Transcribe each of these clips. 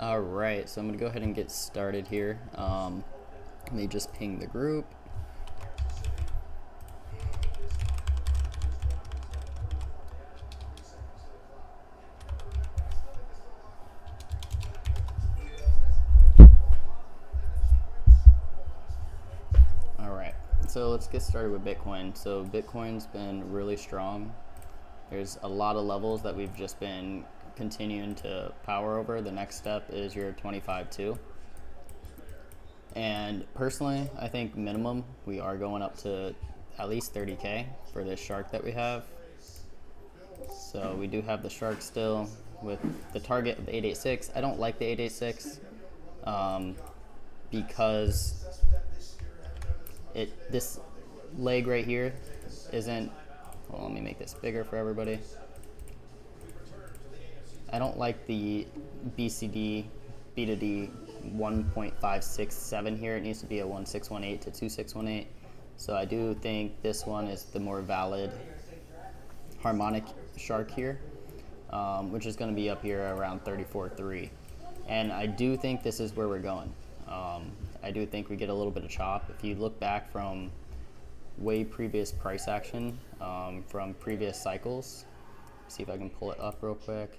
All right, so I'm gonna go ahead and get started here. Let me just ping the group. All right, so let's get started with Bitcoin. So Bitcoin's been really strong. There's a lot of levels that we've just been continuing to power over. The next step is your 25-2. And personally, I think minimum we are going up to at least 30K for this shark that we have. So we do have the shark still with the target of 886. I don't like the 886 because this leg right here isn't. Well, let me make this bigger for everybody. I don't like the BCD B to D 1.567 here. It needs to be a 1618 to 2618. So I do think this one is the more valid harmonic shark here, which is going to be up here around 34.3. And I do think this is where we're going. I do think we get a little bit of chop. If you look back from way previous price action from previous cycles, see if I can pull it up real quick.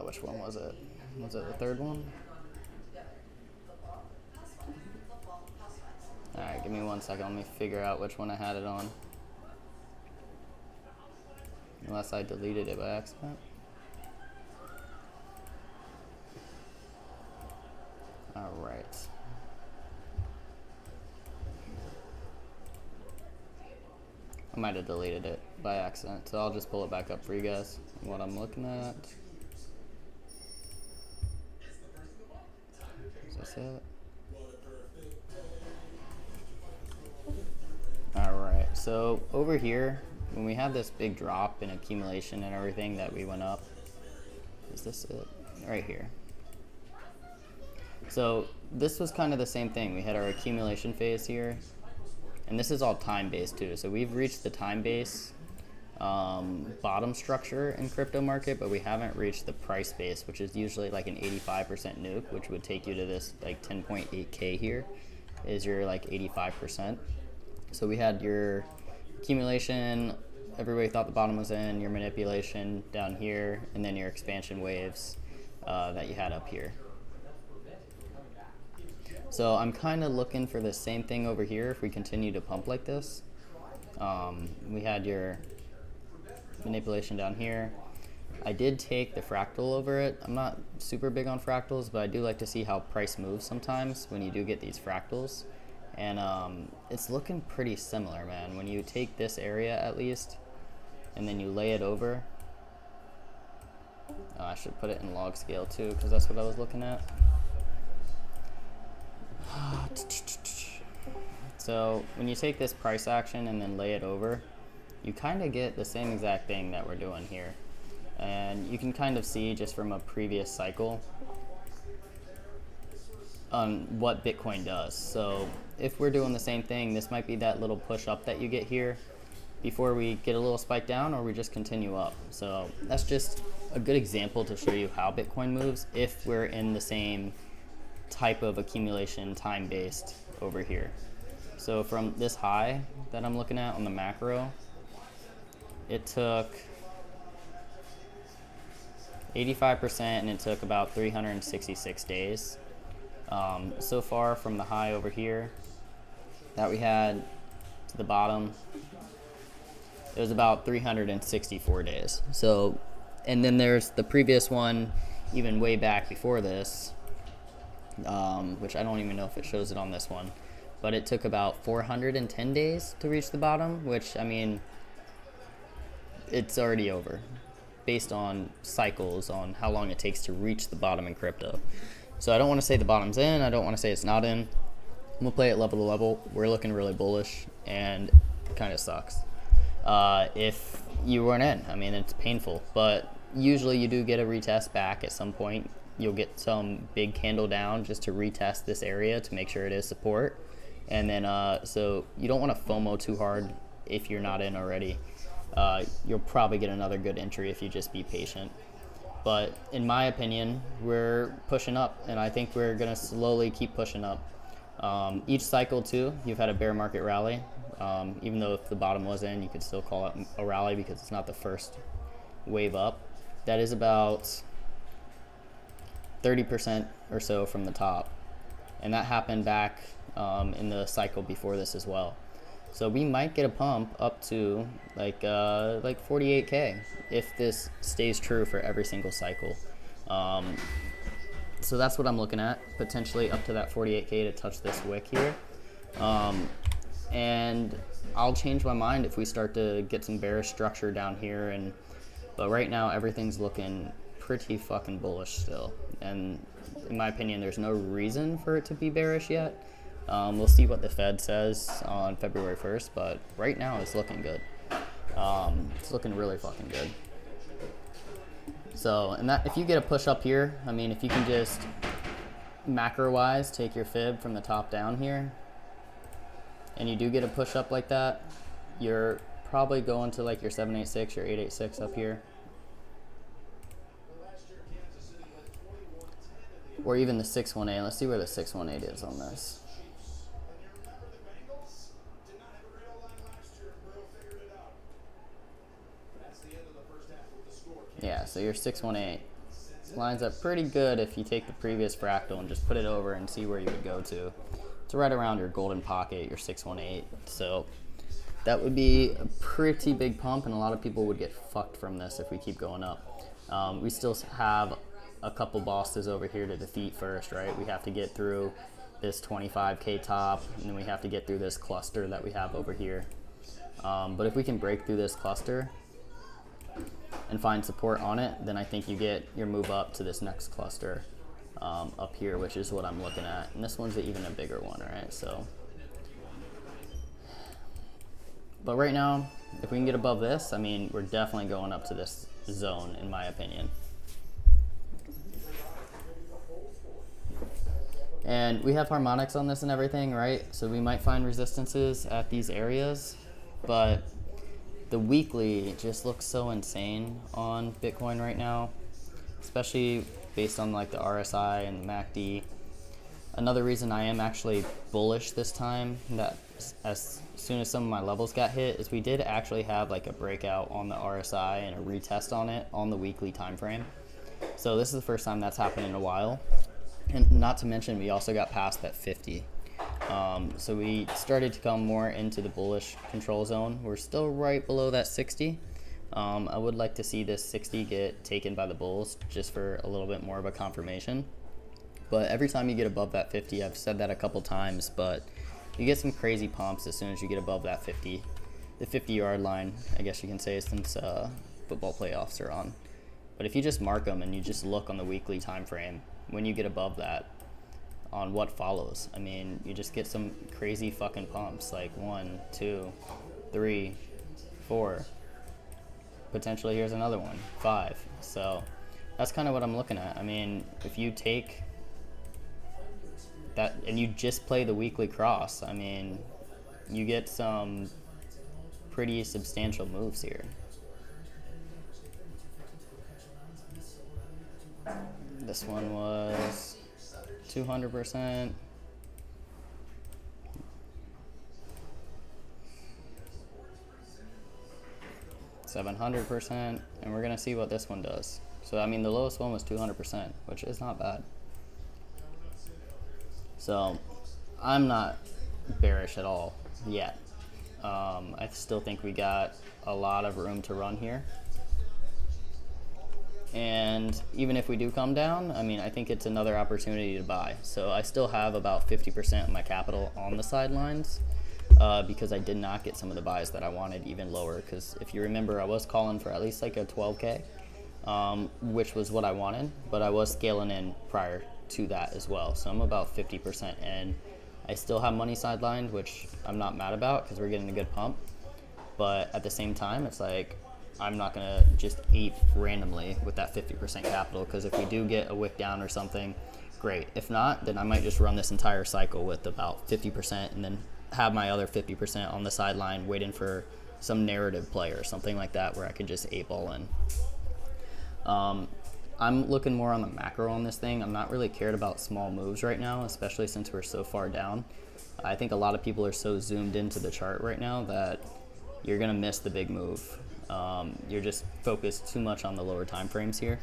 Which one was it? Was it the third one? Alright, give me 1 second. Let me figure out which one I had it on. Unless I deleted it by accident. Alright. I might have deleted it by accident, so I'll just pull it back up for you guys. What I'm looking at. Is this it? Alright, so over here, when we have this big drop in accumulation and everything that we went up, is this it? Right here. So this was kind of the same thing. We had our accumulation phase here, and this is all time-based too. So we've reached the time-based bottom structure in crypto market, but we haven't reached the price base, which is usually like an 85% nuke, which would take you to this like 10.8K here is your like 85%. So we had your accumulation, everybody thought the bottom was in, your manipulation down here, and then your expansion waves that you had up here. So I'm kind of looking for the same thing over here if we continue to pump like this. We had your manipulation down here. I did take the fractal over it. I'm not super big on fractals, but I do like to see how price moves sometimes when you do get these fractals. And it's looking pretty similar, man. When you take this area at least, and then you lay it over. I should put it in log scale too, because that's what I was looking at. So when you take this price action and then lay it over, you kind of get the same exact thing that we're doing here. And you can kind of see just from a previous cycle on what Bitcoin does. So if we're doing the same thing, this might be that little push up that you get here before we get a little spike down, or we just continue up. So that's just a good example to show you how Bitcoin moves if we're in the same type of accumulation time based over here. So from this high that I'm looking at on the macro, it took 85% and it took about 366 days. So far from the high over here that we had to the bottom, it was about 364 days. So, and then there's the previous one even way back before this, which I don't even know if it shows it on this one, but it took about 410 days to reach the bottom, which, I mean, it's already over based on cycles on how long it takes to reach the bottom in crypto. So I don't want to say the bottom's in, I don't want to say it's not in. I'm going to play it level to level. We're looking really bullish, and it kind of sucks. If you weren't in, I mean, it's painful, but usually you do get a retest back at some point. You'll get some big candle down just to retest this area to make sure it is support. And then, so you don't want to FOMO too hard if you're not in already. You'll probably get another good entry if you just be patient. But in my opinion, we're pushing up, and I think we're going to slowly keep pushing up. Each cycle, too, you've had a bear market rally. Even though if the bottom was in, you could still call it a rally because it's not the first wave up. That is about 30% or so from the top. And that happened back in the cycle before this as well. So we might get a pump up to like 48K if this stays true for every single cycle. So that's what I'm looking at, potentially up to that 48K to touch this wick here. And I'll change my mind if we start to get some bearish structure down here. But right now everything's looking pretty fucking bullish still. And in my opinion, there's no reason for it to be bearish yet. We'll see what the Fed says on February 1st, but right now it's looking good. It's looking really fucking good. So, and that if you get a push up here, I mean, if you can just macro-wise take your fib from the top down here, and you do get a push up like that, you're probably going to like your 786, your 886 up here. Or even the 618. Let's see where the 618 is on this. Yeah, so your 618 lines up pretty good if you take the previous fractal and just put it over and see where you would go to. It's right around your golden pocket, your 618. So that would be a pretty big pump, and a lot of people would get fucked from this if we keep going up. We still have a couple bosses over here to defeat first, right? We have to get through this 25K top, and then we have to get through this cluster that we have over here. But if we can break through this cluster and find support on it, then I think you get your move up to this next cluster up here, which is what I'm looking at. And this one's even a bigger one, right? So, but right now, if we can get above this, I mean, we're definitely going up to this zone, in my opinion. And we have harmonics on this and everything, right? So we might find resistances at these areas, but the weekly just looks so insane on Bitcoin right now, especially based on like the RSI and the MACD. Another reason I am actually bullish this time, that as soon as some of my levels got hit, is we did actually have like a breakout on the RSI and a retest on it on the weekly time frame. So this is the first time that's happened in a while. And not to mention, we also got past that 50. So we started to come more into the bullish control zone. We're still right below that 60. I would like to see this 60 get taken by the bulls just for a little bit more of a confirmation. But every time you get above that 50, I've said that a couple times, but you get some crazy pumps as soon as you get above that 50. The 50-yard line, I guess you can say, since football playoffs are on. But if you just mark them and you just look on the weekly time frame, when you get above that, on what follows, I mean, you just get some crazy fucking pumps, like 1, 2, 3, 4. Potentially here's another one, 5. So that's kind of what I'm looking at. I mean, if you take that and you just play the weekly cross, I mean, you get some pretty substantial moves here. This one was 200%. 700%, and we're gonna see what this one does. So I mean, the lowest one was 200%, which is not bad. So I'm not bearish at all yet. I still think we got a lot of room to run here. And even if we do come down, I mean, I think it's another opportunity to buy. So I still have about 50% of my capital on the sidelines because I did not get some of the buys that I wanted even lower. Because if you remember, I was calling for at least like a 12K, which was what I wanted, but I was scaling in prior to that as well. So I'm about 50% in. I still have money sidelined, which I'm not mad about because we're getting a good pump. But at the same time, it's like, I'm not gonna just eat randomly with that 50% capital, because if we do get a wick down or something, great. If not, then I might just run this entire cycle with about 50% and then have my other 50% on the sideline waiting for some narrative play or something like that where I can just 8-ball in. I'm looking more on the macro on this thing. I'm not really cared about small moves right now, especially since we're so far down. I think a lot of people are so zoomed into the chart right now that you're gonna miss the big move. You're just focused too much on the lower time frames here.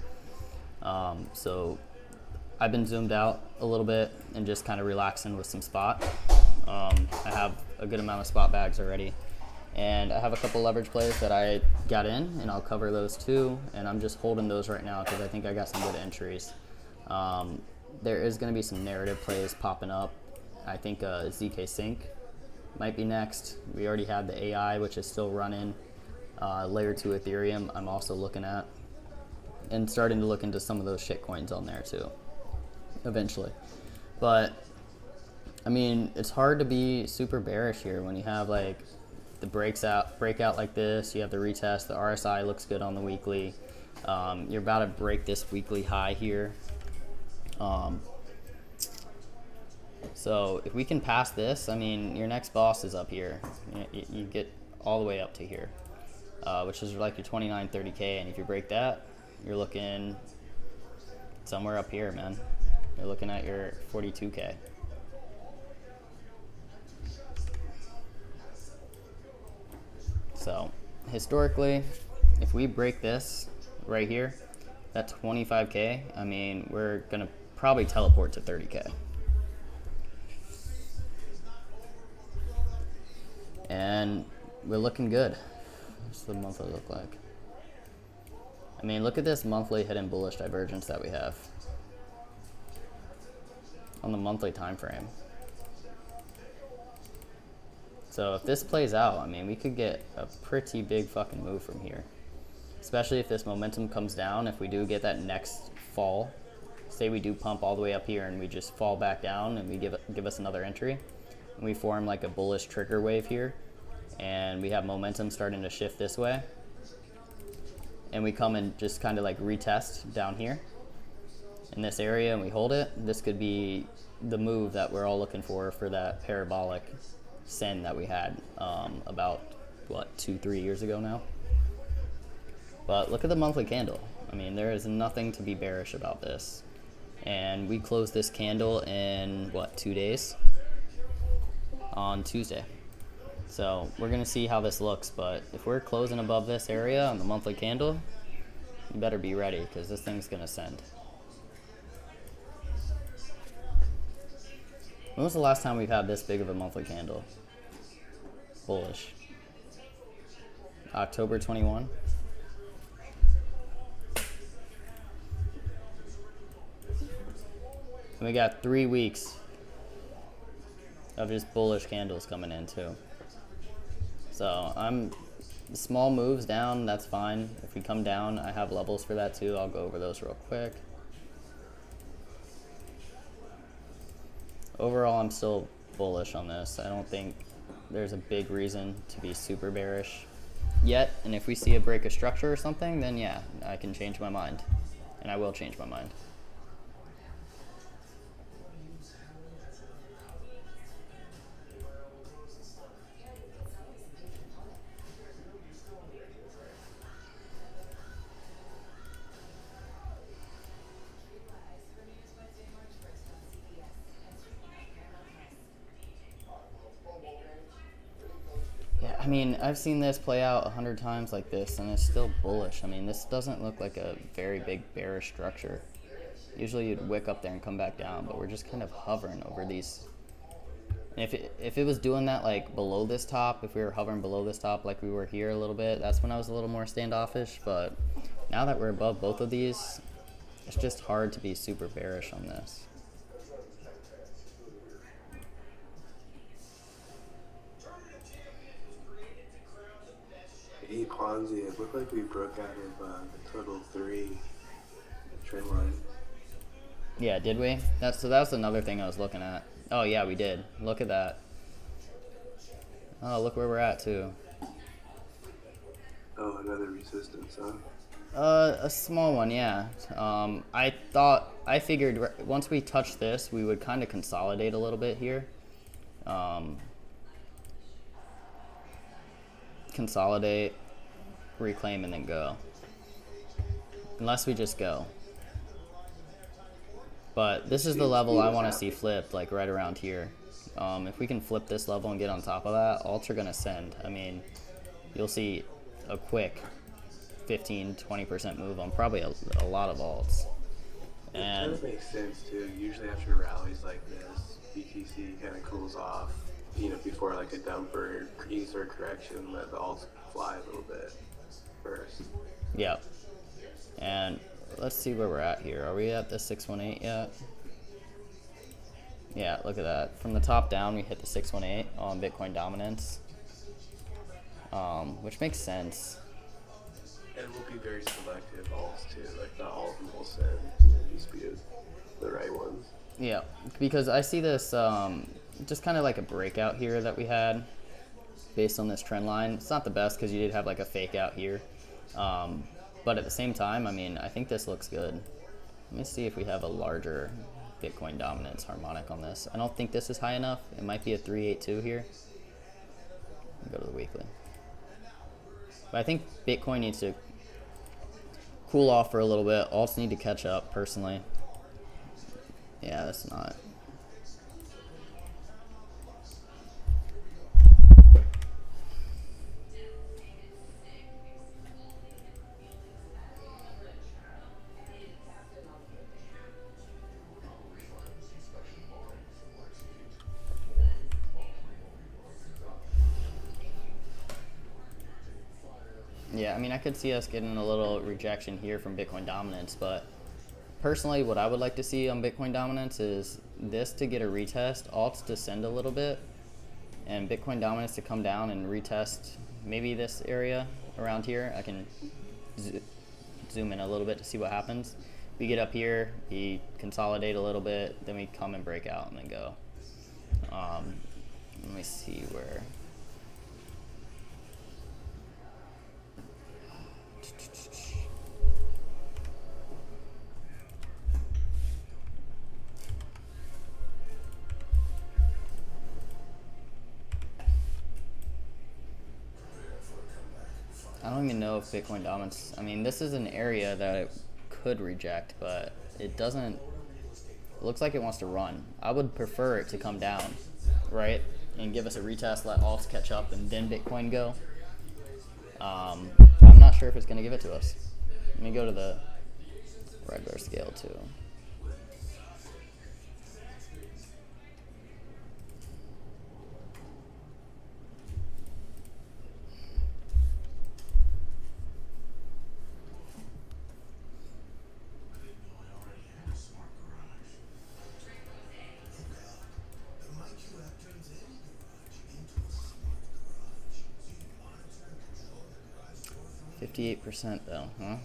So I've been zoomed out a little bit and just kind of relaxing with some spot. I have a good amount of spot bags already. And I have a couple leverage plays that I got in, and I'll cover those too. And I'm just holding those right now because I think I got some good entries. There is going to be some narrative plays popping up. I think ZK Sync might be next. We already have the AI, which is still running. Layer 2 Ethereum, I'm also looking at. And starting to look into some of those shit coins on there too, eventually. But, I mean, it's hard to be super bearish here when you have like the breakout like this. You have the retest. The RSI looks good on the weekly. You're about to break this weekly high here. So if we can pass this, I mean, your next boss is up here. You get all the way up to here, which is like your 29, 30K. And if you break that, you're looking somewhere up here, man. You're looking at your 42K. So historically, if we break this right here, that 25K, I mean, we're gonna probably teleport to 30K. And we're looking good. What's the monthly look like? I mean, look at this monthly hidden bullish divergence that we have on the monthly time frame. So if this plays out, I mean, we could get a pretty big fucking move from here. Especially if this momentum comes down, if we do get that next fall. Say we do pump all the way up here and we just fall back down and we give us another entry. And we form like a bullish trigger wave here. And we have momentum starting to shift this way. And we come and just kind of like retest down here in this area and we hold it. This could be the move that we're all looking for that parabolic send that we had about, what, 2-3 years ago now. But look at the monthly candle. I mean, there is nothing to be bearish about this. And we closed this candle in, what, 2 days? On Tuesday. So we're going to see how this looks. But if we're closing above this area on the monthly candle, you better be ready because this thing's going to send. When was the last time we've had this big of a monthly candle? Bullish. October 21. And we got 3 weeks of just bullish candles coming in too. So small moves down, that's fine. If we come down, I have levels for that too. I'll go over those real quick. Overall, I'm still bullish on this. I don't think there's a big reason to be super bearish yet. And if we see a break of structure or something, then yeah, I can change my mind. And I will change my mind. I mean, I've seen this play out 100 times like this, and it's still bullish. I mean, this doesn't look like a very big bearish structure. Usually you'd wick up there and come back down, but we're just kind of hovering over these. And if it was doing that like below this top, if we were hovering below this top like we were here a little bit, that's when I was a little more standoffish. But now that we're above both of these, it's just hard to be super bearish on this. Hey, Ponzi, it looked like we broke out of the total 3 trend line. Yeah, did we? So that's another thing I was looking at. Oh yeah, we did. Look at that. Oh, look where we're at too. Oh, another resistance, huh? A small one, yeah. I figured once we touch this, we would kind of consolidate a little bit here. Consolidate, reclaim, and then go. Unless we just go. But this is the level I want to see flipped, like right around here. If we can flip this level and get on top of that, alts are going to send. I mean, you'll see a quick 15-20% move on probably a lot of alts. It kind of makes sense too. Usually after rallies like this, BTC kind of cools off, you know, before like a dump or user correction, let the alts fly a little bit first. Yeah. And let's see where we're at here. Are we at the 618 yet? Yeah, look at that. From the top down, we hit the 618 on Bitcoin dominance, which makes sense. And we'll be very selective alts too. Like not all of them will send. Just be the right ones. Yeah, because I see this just kind of like a breakout here that we had based on this trend line. It's not the best because you did have like a fake out here. But at the same time, I mean, I think this looks good. Let me see if we have a larger Bitcoin dominance harmonic on this. I don't think this is high enough. It might be a 382 here. Go to the weekly. But I think Bitcoin needs to cool off for a little bit. Alts need to catch up, personally. Yeah, that's not. Yeah, I mean, I could see us getting a little rejection here from Bitcoin dominance, but personally, what I would like to see on Bitcoin dominance is this to get a retest, alts to send a little bit, and Bitcoin dominance to come down and retest maybe this area around here. I can zoom in a little bit to see what happens. We get up here, we consolidate a little bit, then we come and break out and then go. Let me see where. I don't even know if Bitcoin dominance, I mean, this is an area that it could reject, but it doesn't, it looks like it wants to run. I would prefer it to come down, right? And give us a retest, let alts catch up, and then Bitcoin go. I'm not sure if it's going to give it to us. Let me go to the regular scale too. %, though, huh?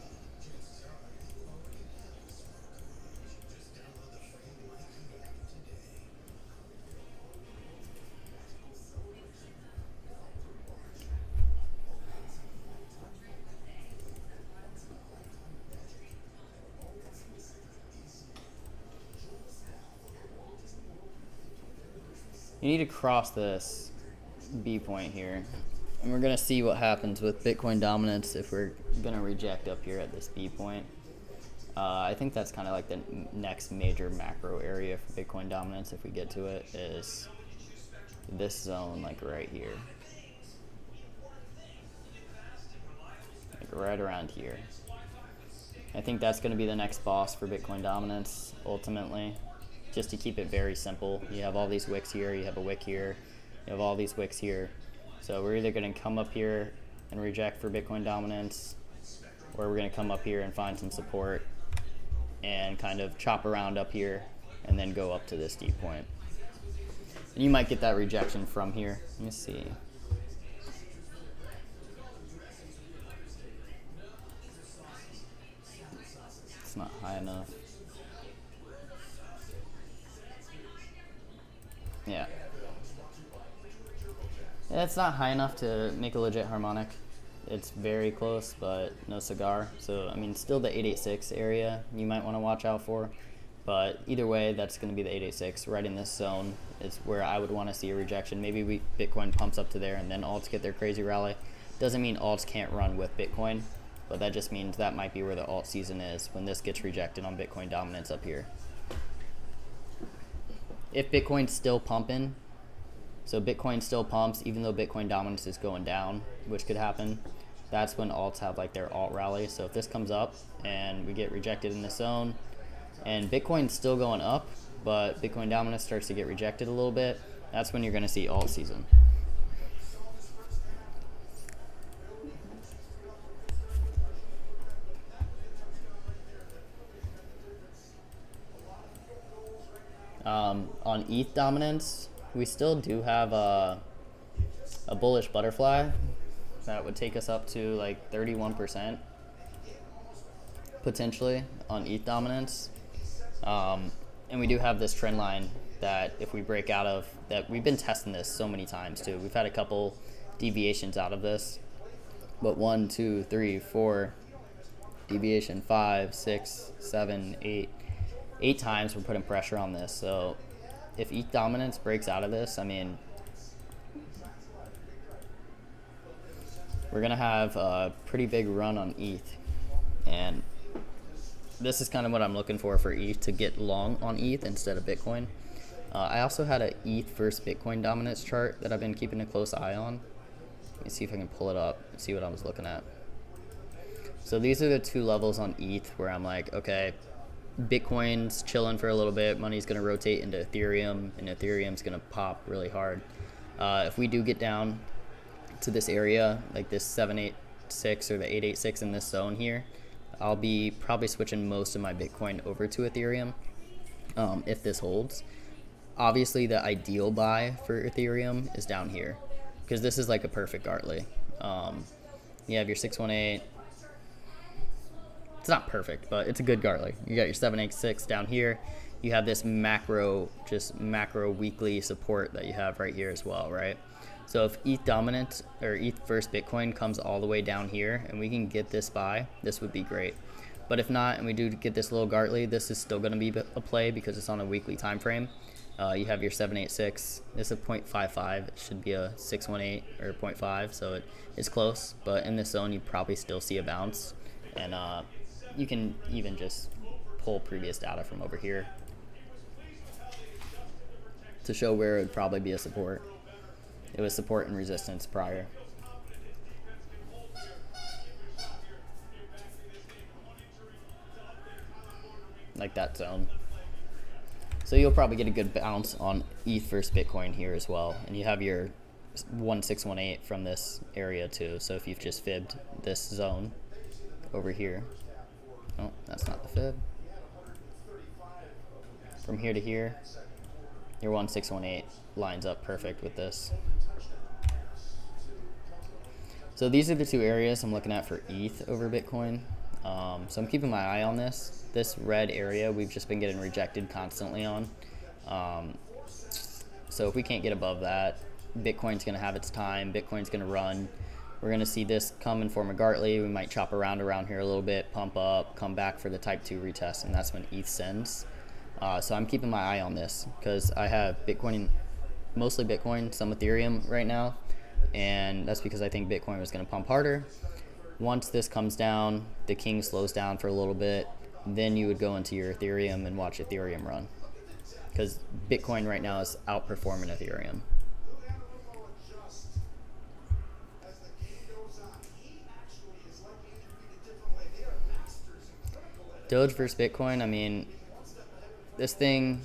You need to cross this B point here. And we're going to see what happens with Bitcoin dominance if we're going to reject up here at this B point. I think that's kind of like the next major macro area for Bitcoin dominance, if we get to it, is this zone, like right here. Like right around here. I think that's going to be the next boss for Bitcoin dominance, ultimately. Just to keep it very simple. You have all these wicks here, you have a wick here, you have all these wicks here. So we're either going to come up here and reject for Bitcoin dominance, or we're going to come up here and find some support and kind of chop around up here and then go up to this deep point. And you might get that rejection from here. Let me see. It's not high enough. Yeah. Yeah, it's not high enough to make a legit harmonic. It's very close, but no cigar. So, I mean, still the 886 area you might want to watch out for. But either way, that's going to be the 886. Right in this zone is where I would want to see a rejection. Maybe Bitcoin pumps up to there and then alts get their crazy rally. Doesn't mean alts can't run with Bitcoin, but that just means that might be where the alt season is when this gets rejected on Bitcoin dominance up here. if Bitcoin's still pumping, so Bitcoin still pumps even though Bitcoin dominance is going down, which could happen, that's when alts have like their alt rally. So if this comes up and we get rejected in this zone and Bitcoin's still going up, but Bitcoin dominance starts to get rejected a little bit, that's when you're going to see alt season. On ETH dominance, we still do have a bullish butterfly that would take us up to like 31% potentially on ETH dominance. And we do have this trend line that if we break out of, that we've been testing this so many times too. We've had a couple deviations out of this, but 1, 2, 3, 4, deviation 5, 6, 7, 8. 8 times we're putting pressure on this. So if ETH dominance breaks out of this, I mean, we're going to have a pretty big run on ETH. And this is kind of what I'm looking for ETH, to get long on ETH instead of Bitcoin. I also had an ETH versus Bitcoin dominance chart that I've been keeping a close eye on. Let me see if I can pull it up and see what I was looking at. So these are the two levels on ETH where I'm like, okay, Bitcoin's chilling for a little bit, money's going to rotate into Ethereum, and Ethereum's going to pop really hard. If we do get down to this area, like this 786 or the 886 in this zone here, I'll be probably switching most of my Bitcoin over to Ethereum if this holds. Obviously, the ideal buy for Ethereum is down here, because this is like a perfect Gartley. You have your 618. It's not perfect, but it's a good Gartley. You got your 786 down here. You have this macro weekly support that you have right here as well, right? So if ETH dominant or ETH versus Bitcoin comes all the way down here and we can get this buy, this would be great. But if not, and we do get this little Gartley, this is still going to be a play because it's on a weekly time frame. You have your 786. This is 0.55. It should be a 618 or 0.5, so it's close. But in this zone, you probably still see a bounce, and you can even just pull previous data from over here to show where it would probably be a support. It was support and resistance prior. Like that zone. So you'll probably get a good bounce on ETH versus Bitcoin here as well. And you have your 1618 from this area too. So if you've just fibbed this zone over here. Oh, that's not the fib. From here to here, your 1618 lines up perfect with this. So these are the two areas I'm looking at for ETH over Bitcoin. So I'm keeping my eye on this. This red area we've just been getting rejected constantly on. So if we can't get above that, Bitcoin's going to have its time. Bitcoin's going to run. We're going to see this come and form a Gartley. We might chop around here a little bit, pump up, come back for the type 2 retest, and that's when ETH sends. So I'm keeping my eye on this because I have Bitcoin, mostly Bitcoin, some Ethereum right now. And that's because I think Bitcoin was going to pump harder. Once this comes down, the king slows down for a little bit, then you would go into your Ethereum and watch Ethereum run. Because Bitcoin right now is outperforming Ethereum. Doge versus Bitcoin, I mean, this thing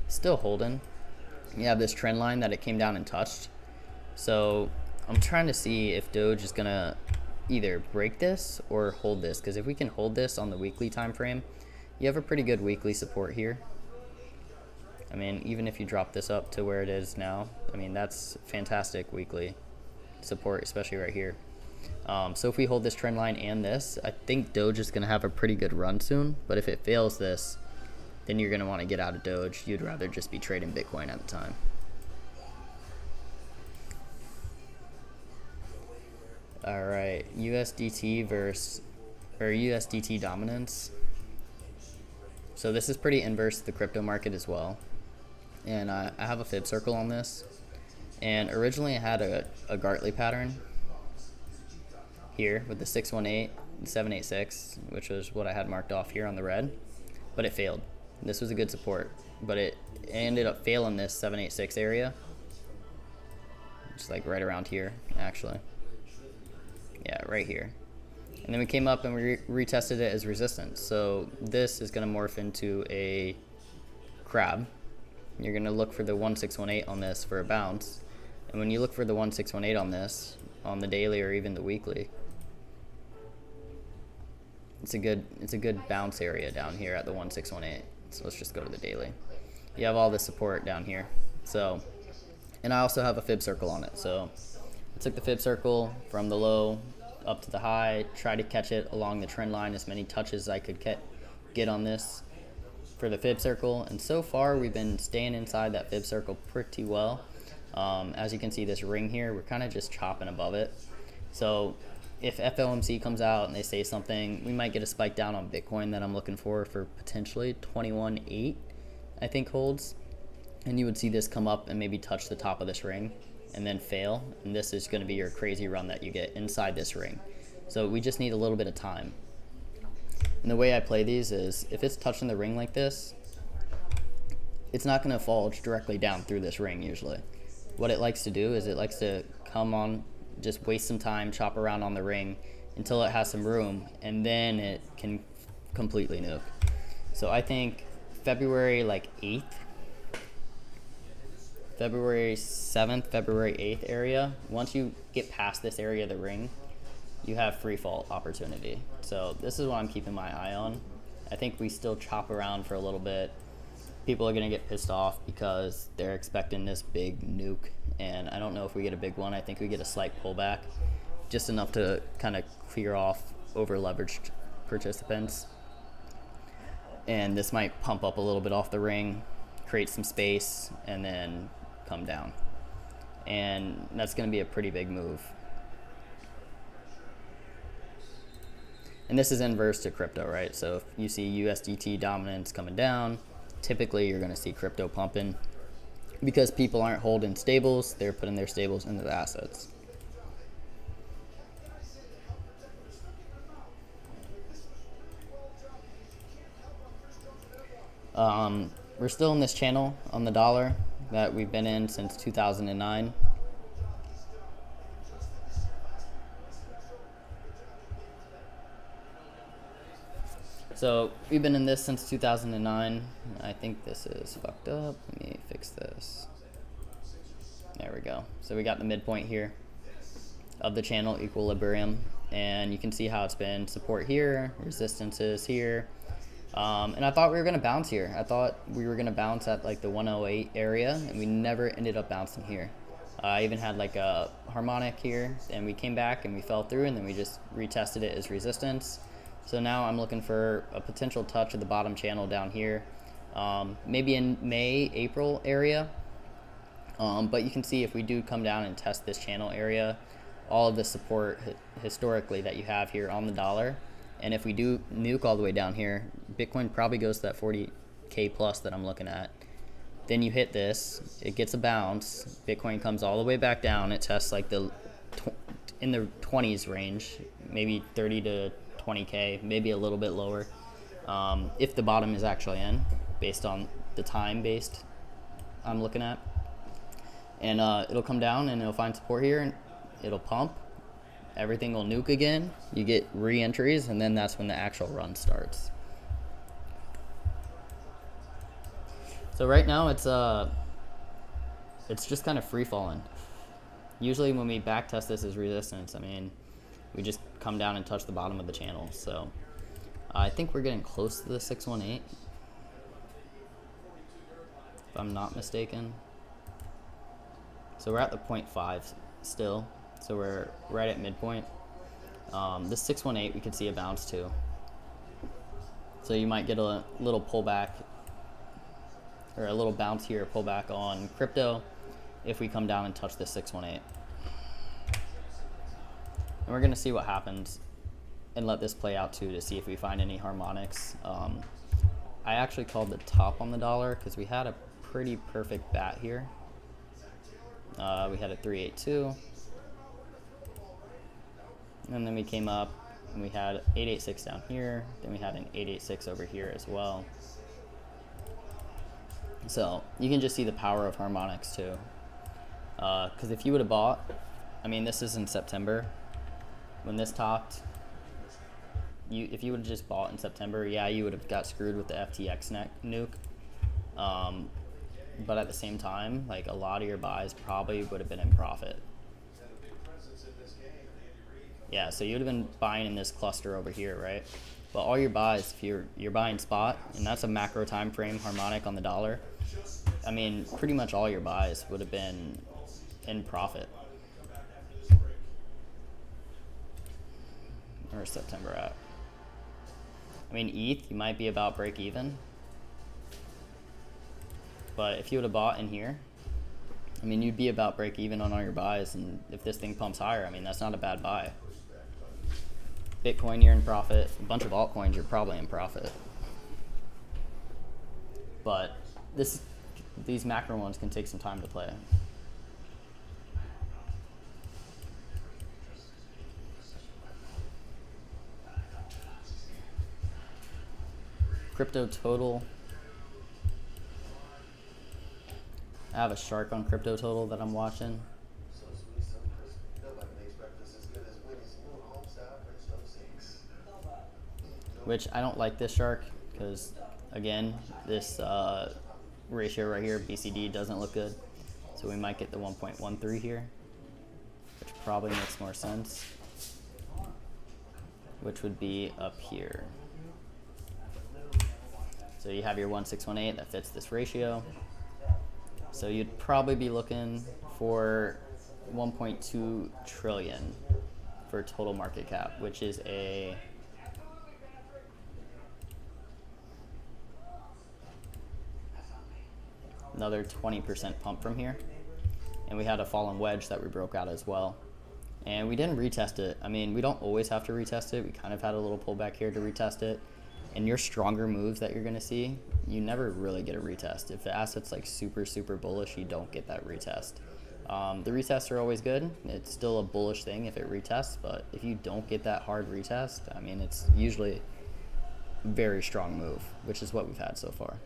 still holding. You have this trend line that it came down and touched. So I'm trying to see if Doge is going to either break this or hold this. Because if we can hold this on the weekly time frame, you have a pretty good weekly support here. I mean, even if you drop this up to where it is now, I mean, that's fantastic weekly support, especially right here. So if we hold this trend line and this, I think Doge is going to have a pretty good run soon. But if it fails this, then you're going to want to get out of Doge. You'd rather just be trading Bitcoin at the time. All right, USDT USDT dominance. So this is pretty inverse to the crypto market as well. And I have a fib circle on this. And originally I had a Gartley pattern here with the 618 and 786, which was what I had marked off here on the red, but it failed. This was a good support. but it ended up failing this 786 area. Just like right around here, actually. Yeah, right here. And then we came up and we retested it as resistance. So this is going to morph into a crab. You're going to look for the 1618 on this for a bounce. And when you look for the 1618 on this, on the daily or even the weekly, it's a good bounce area down here at the 1618. So let's just go to the daily. You have all the support down here. So, and I also have a fib circle on it. So I took the fib circle from the low up to the high, try to catch it along the trend line, as many touches as I could get on this for the fib circle. And so far we've been staying inside that fib circle pretty well. As you can see, this ring here, we're kind of just chopping above it. So if FOMC comes out and they say something, we might get a spike down on Bitcoin that I'm looking for potentially 21.8, I think holds. And you would see this come up and maybe touch the top of this ring and then fail. And this is going to be your crazy run that you get inside this ring. So we just need a little bit of time. And the way I play these is, if it's touching the ring like this, it's not going to fall directly down through this ring usually. What it likes to do is it likes to come on, just waste some time, chop around on the ring until it has some room, and then it can completely nuke. So I think February 8th, February 7th, February 8th area, once you get past this area of the ring, you have free fall opportunity. So this is what I'm keeping my eye on. I think we still chop around for a little bit. People are going to get pissed off because they're expecting this big nuke, and I don't know if we get a big one. I think we get a slight pullback, just enough to kind of clear off over leveraged participants. And this might pump up a little bit off the ring, create some space, and then come down. And that's going to be a pretty big move. And this is inverse to crypto, right? So if you see USDT dominance coming down, typically you're going to see crypto pumping, because people aren't holding stables, they're putting their stables into the assets. We're still in this channel on the dollar that we've been in since 2009. So we've been in this since 2009. I think this is fucked up. Let me fix this. There we go. So we got the midpoint here of the channel equilibrium, and you can see how it's been support here, resistances here. And I thought we were going to bounce here. I thought we were going to bounce at like the 108 area, and we never ended up bouncing here. I even had like a harmonic here, and we came back and we fell through, and then we just retested it as resistance. So now I'm looking for a potential touch of the bottom channel down here, maybe in May, April area. But you can see if we do come down and test this channel area, all of the support historically that you have here on the dollar. And if we do nuke all the way down here, Bitcoin probably goes to that 40K plus that I'm looking at. Then you hit this, it gets a bounce, Bitcoin comes all the way back down, it tests like in the 20s range, maybe 30 to 20K, maybe a little bit lower, if the bottom is actually in, based on the time based I'm looking at. And it'll come down and it'll find support here, and it'll pump. Everything will nuke again. You get re-entries, and then that's when the actual run starts. So right now it's just kind of free falling. Usually when we back test this as resistance, I mean, we just come down and touch the bottom of the channel. So I think we're getting close to the 618, if I'm not mistaken. So we're at the 0.5 still. So we're right at midpoint. This 618, we could see a bounce too. So you might get a little pullback, or a little bounce here, pullback on crypto, if we come down and touch this 618. And we're gonna see what happens and let this play out too, to see if we find any harmonics. I actually called the top on the dollar because we had a pretty perfect bat here. We had a 382. And then we came up and we had 886 down here. Then we had an 886 over here as well. So you can just see the power of harmonics too. Because if you would have bought, I mean, this is in September when this topped. If you would have just bought in September, yeah, you would have got screwed with the FTX nuke. But at the same time, like, a lot of your buys probably would have been in profit. Yeah, so you would have been buying in this cluster over here, right? But all your buys, if you're buying spot, and that's a macro time frame harmonic on the dollar, I mean, pretty much all your buys would have been in profit. Where's September at? I mean, ETH, you might be about break even. But if you would have bought in here, I mean, you'd be about break even on all your buys. And if this thing pumps higher, I mean, that's not a bad buy. Bitcoin, you're in profit. A bunch of altcoins, you're probably in profit. But these macro ones can take some time to play. Crypto total. I have a shark on crypto total that I'm watching. Which I don't like this shark because, again, this ratio right here, BCD, doesn't look good. So we might get the 1.13 here, which probably makes more sense, which would be up here. So you have your 1618 that fits this ratio. So you'd probably be looking for 1.2 trillion for total market cap, which is another 20% pump from here. And we had a fallen wedge that we broke out as well. And we didn't retest it. I mean, we don't always have to retest it. We kind of had a little pullback here to retest it. And your stronger moves that you're going to see, you never really get a retest. If the asset's like super, super bullish, you don't get that retest. The retests are always good. It's still a bullish thing if it retests, but if you don't get that hard retest, I mean, it's usually a very strong move, which is what we've had so far.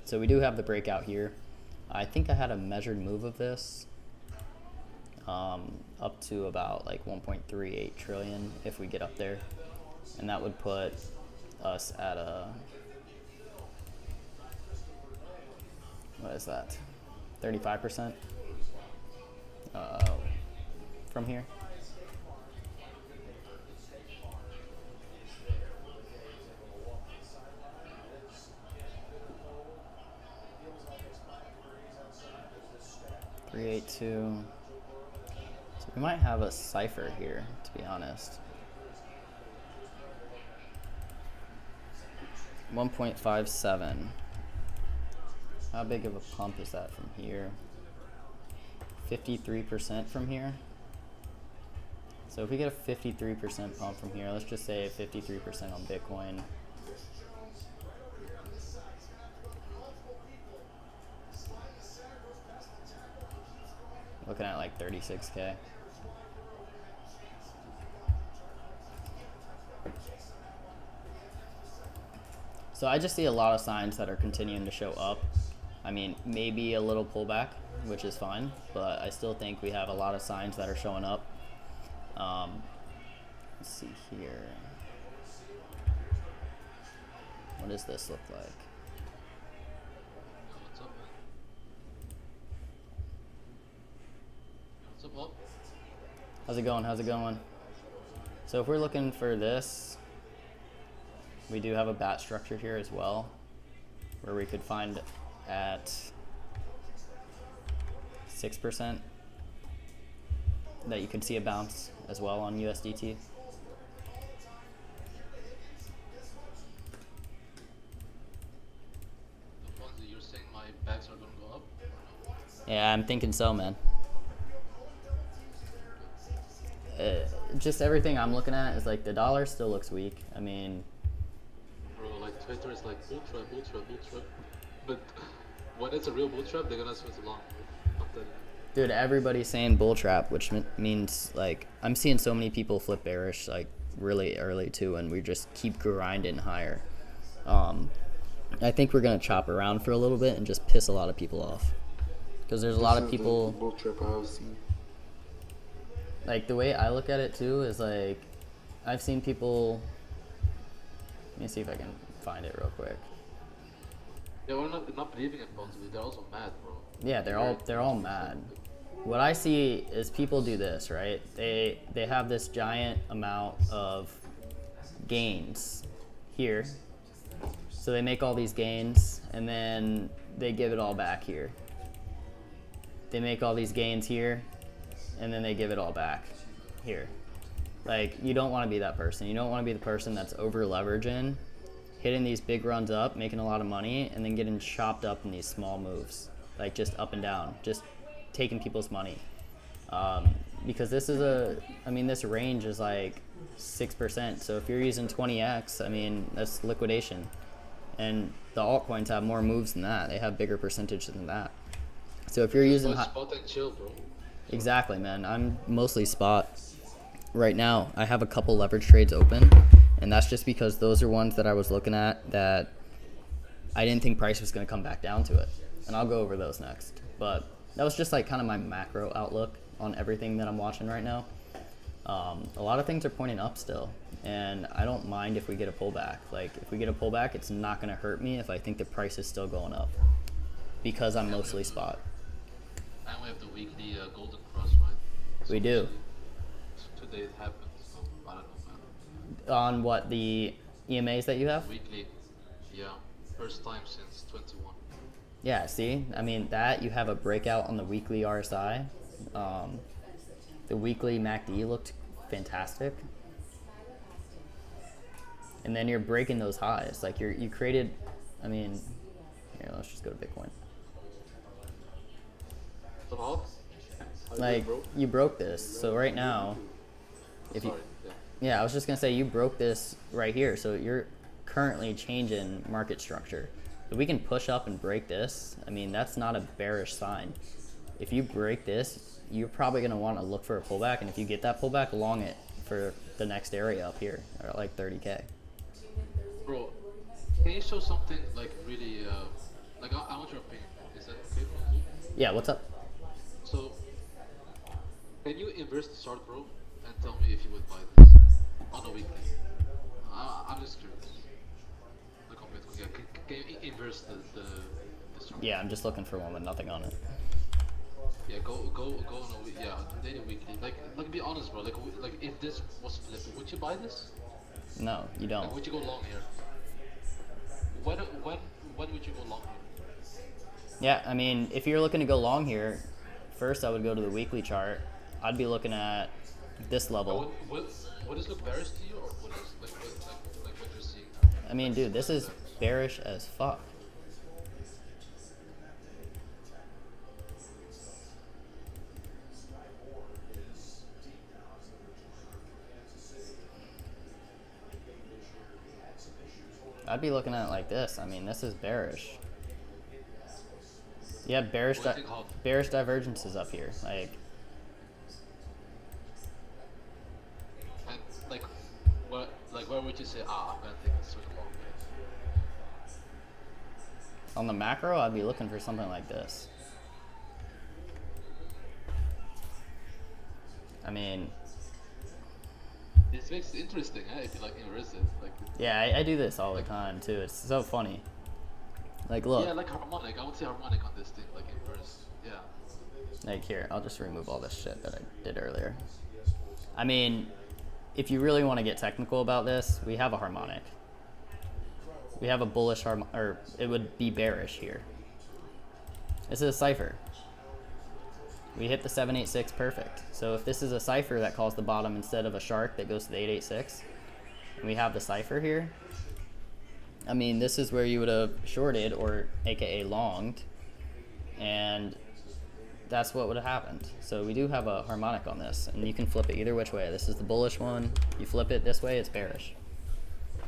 So we do have the breakout here. I think I had a measured move of this up to about like 1.38 trillion if we get up there. And that would put us at what is that, 35% from here. $382. So we might have a cipher here, to be honest. 1.57. How big of a pump is that from here? 53% from here. So if we get a 53% pump from here, let's just say 53% on Bitcoin. Looking at like 36K. So I just see a lot of signs that are continuing to show up. I mean, maybe a little pullback, which is fine, but I still think we have a lot of signs that are showing up. Let's see here. What does this look like? What's up, man? What's up, Bob? How's it going? How's it going? So if we're looking for this, we do have a bat structure here as well, where we could find at 6% that you could see a bounce as well on USDT. Ponzi, you're saying my bags are gonna go up? Yeah, I'm thinking so, man. Just everything I'm looking at is like the dollar still looks weak. I mean, Bro, like Twitter is like bull trap, bull trap, bull trap. But when it's a real bull trap, they're gonna switch along. dude, everybody's saying bull trap, which means like I'm seeing so many people flip bearish like really early too, and we just keep grinding higher. I think we're gonna chop around for a little bit and just piss a lot of people off, because there's a lot of people. The bull trap I've seen. Like, the way I look at it too is like, I've seen people. Let me see if I can find it real quick. Yeah, we're not believing in Ponzi. They're also mad, bro. Yeah, they're all mad. What I see is people do this, right? They have this giant amount of gains here. So they make all these gains and then they give it all back here. They make all these gains here and then they give it all back here. Like, you don't want to be that person. You don't want to be the person that's over leveraging, hitting these big runs up, making a lot of money, and then getting chopped up in these small moves, like just up and down, just taking people's money. Because this is this range is like 6%. So if you're using 20x, I mean, that's liquidation. And the altcoins have more moves than that. They have bigger percentage than that. So if you're using spot and chill, bro. Exactly, man. I'm mostly spot right now. I have a couple leverage trades open, and that's just because those are ones that I was looking at that I didn't think price was going to come back down to it. And I'll go over those next. But that was just like kind of my macro outlook on everything that I'm watching right now. A lot of things are pointing up still, and I don't mind if we get a pullback. Like, if we get a pullback, it's not going to hurt me if I think the price is still going up, because I'm mostly spot. And we have the weekly golden cross, right? We do. Today it happened, so I don't know, man. On what, the EMAs that you have? Weekly, yeah. First time since 21. Yeah, see? I mean, that, you have a breakout on the weekly RSI. The weekly MACD looked fantastic. And then you're breaking those highs. Like, you created, I mean, here, let's just go to Bitcoin. So how? Like, you broke this. So right now, if you, yeah, I was just gonna say, you broke this right here. So you're currently changing market structure. If we can push up and break this, I mean, that's not a bearish sign. If you break this, you're probably going to want to look for a pullback, and if you get that pullback, long it for the next area up here, or like 30K. Bro, can you show something like really, like I want your opinion. Is that okay for you? Yeah, what's up? So, can you inverse the chart, bro, and tell me if you would buy this on a weekly? I'm just curious. Look on Bitcoin. Yeah, can you inverse the chart? Yeah, I'm just looking for one with nothing on it. Yeah, go on a week. Yeah, daily, weekly. Like, be honest, bro. Like if this was flipping, would you buy this? No, you don't. Like, would you go long here? When would you go long here? Yeah, I mean, if you're looking to go long here, first I would go to the weekly chart. I'd be looking at this level. Would this look bearish to you, or what is like what you're seeing? I mean, dude, this is bearish as fuck. I'd be looking at it like this. I mean, this is bearish. You have bearish divergences up here. Like, and where would you say, I'm gonna take this swing long? on the macro, I'd be looking for something like this. I mean, This makes it interesting, huh? If you like inverse it, like. yeah, I do this all the time too. It's so funny. Like, look. Yeah, like harmonic. I would say harmonic on this thing, like inverse. Yeah. Like, here, I'll just remove all this shit that I did earlier. I mean, if you really want to get technical about this, we have a harmonic. We have a bullish or it would be bearish here. This is a cipher. We hit the 786 perfect. So if this is a cipher that calls the bottom instead of a shark that goes to the 886, and we have the cipher here, I mean, this is where you would have shorted, or aka longed, and that's what would have happened. So we do have a harmonic on this, and you can flip it either which way. This is the bullish one. You flip it this way, it's bearish.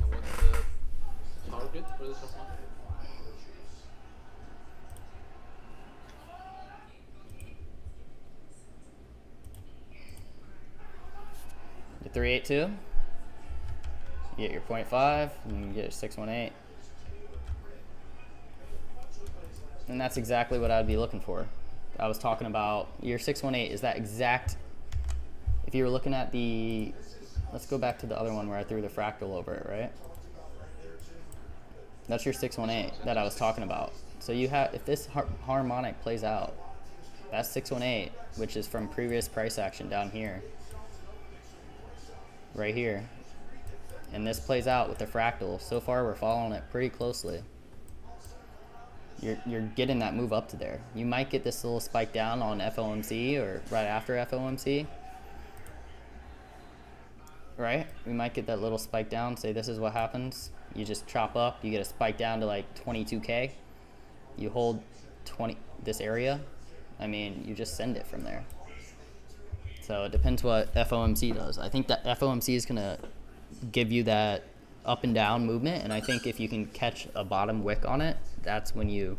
And what's the target for this harmonic? Your 382, you get your 0.5, and you get your 618. And that's exactly what I'd be looking for. I was talking about your 618 is that exact. If you were looking at the, let's go back to the other one where I threw the fractal over it, right? That's your 618 that I was talking about. So you have, if this harmonic plays out, that's 618, which is from previous price action down here, right here. And this plays out with the fractal. So far, we're following it pretty closely. You're getting that move up to there. You might get this little spike down on FOMC or right after FOMC. Right? We might get that little spike down. Say this is what happens. You just chop up. You get a spike down to like 22K. You hold this area. I mean, you just send it from there. So it depends what FOMC does. I think that FOMC is going to give you that up and down movement, and I think if you can catch a bottom wick on it, that's when you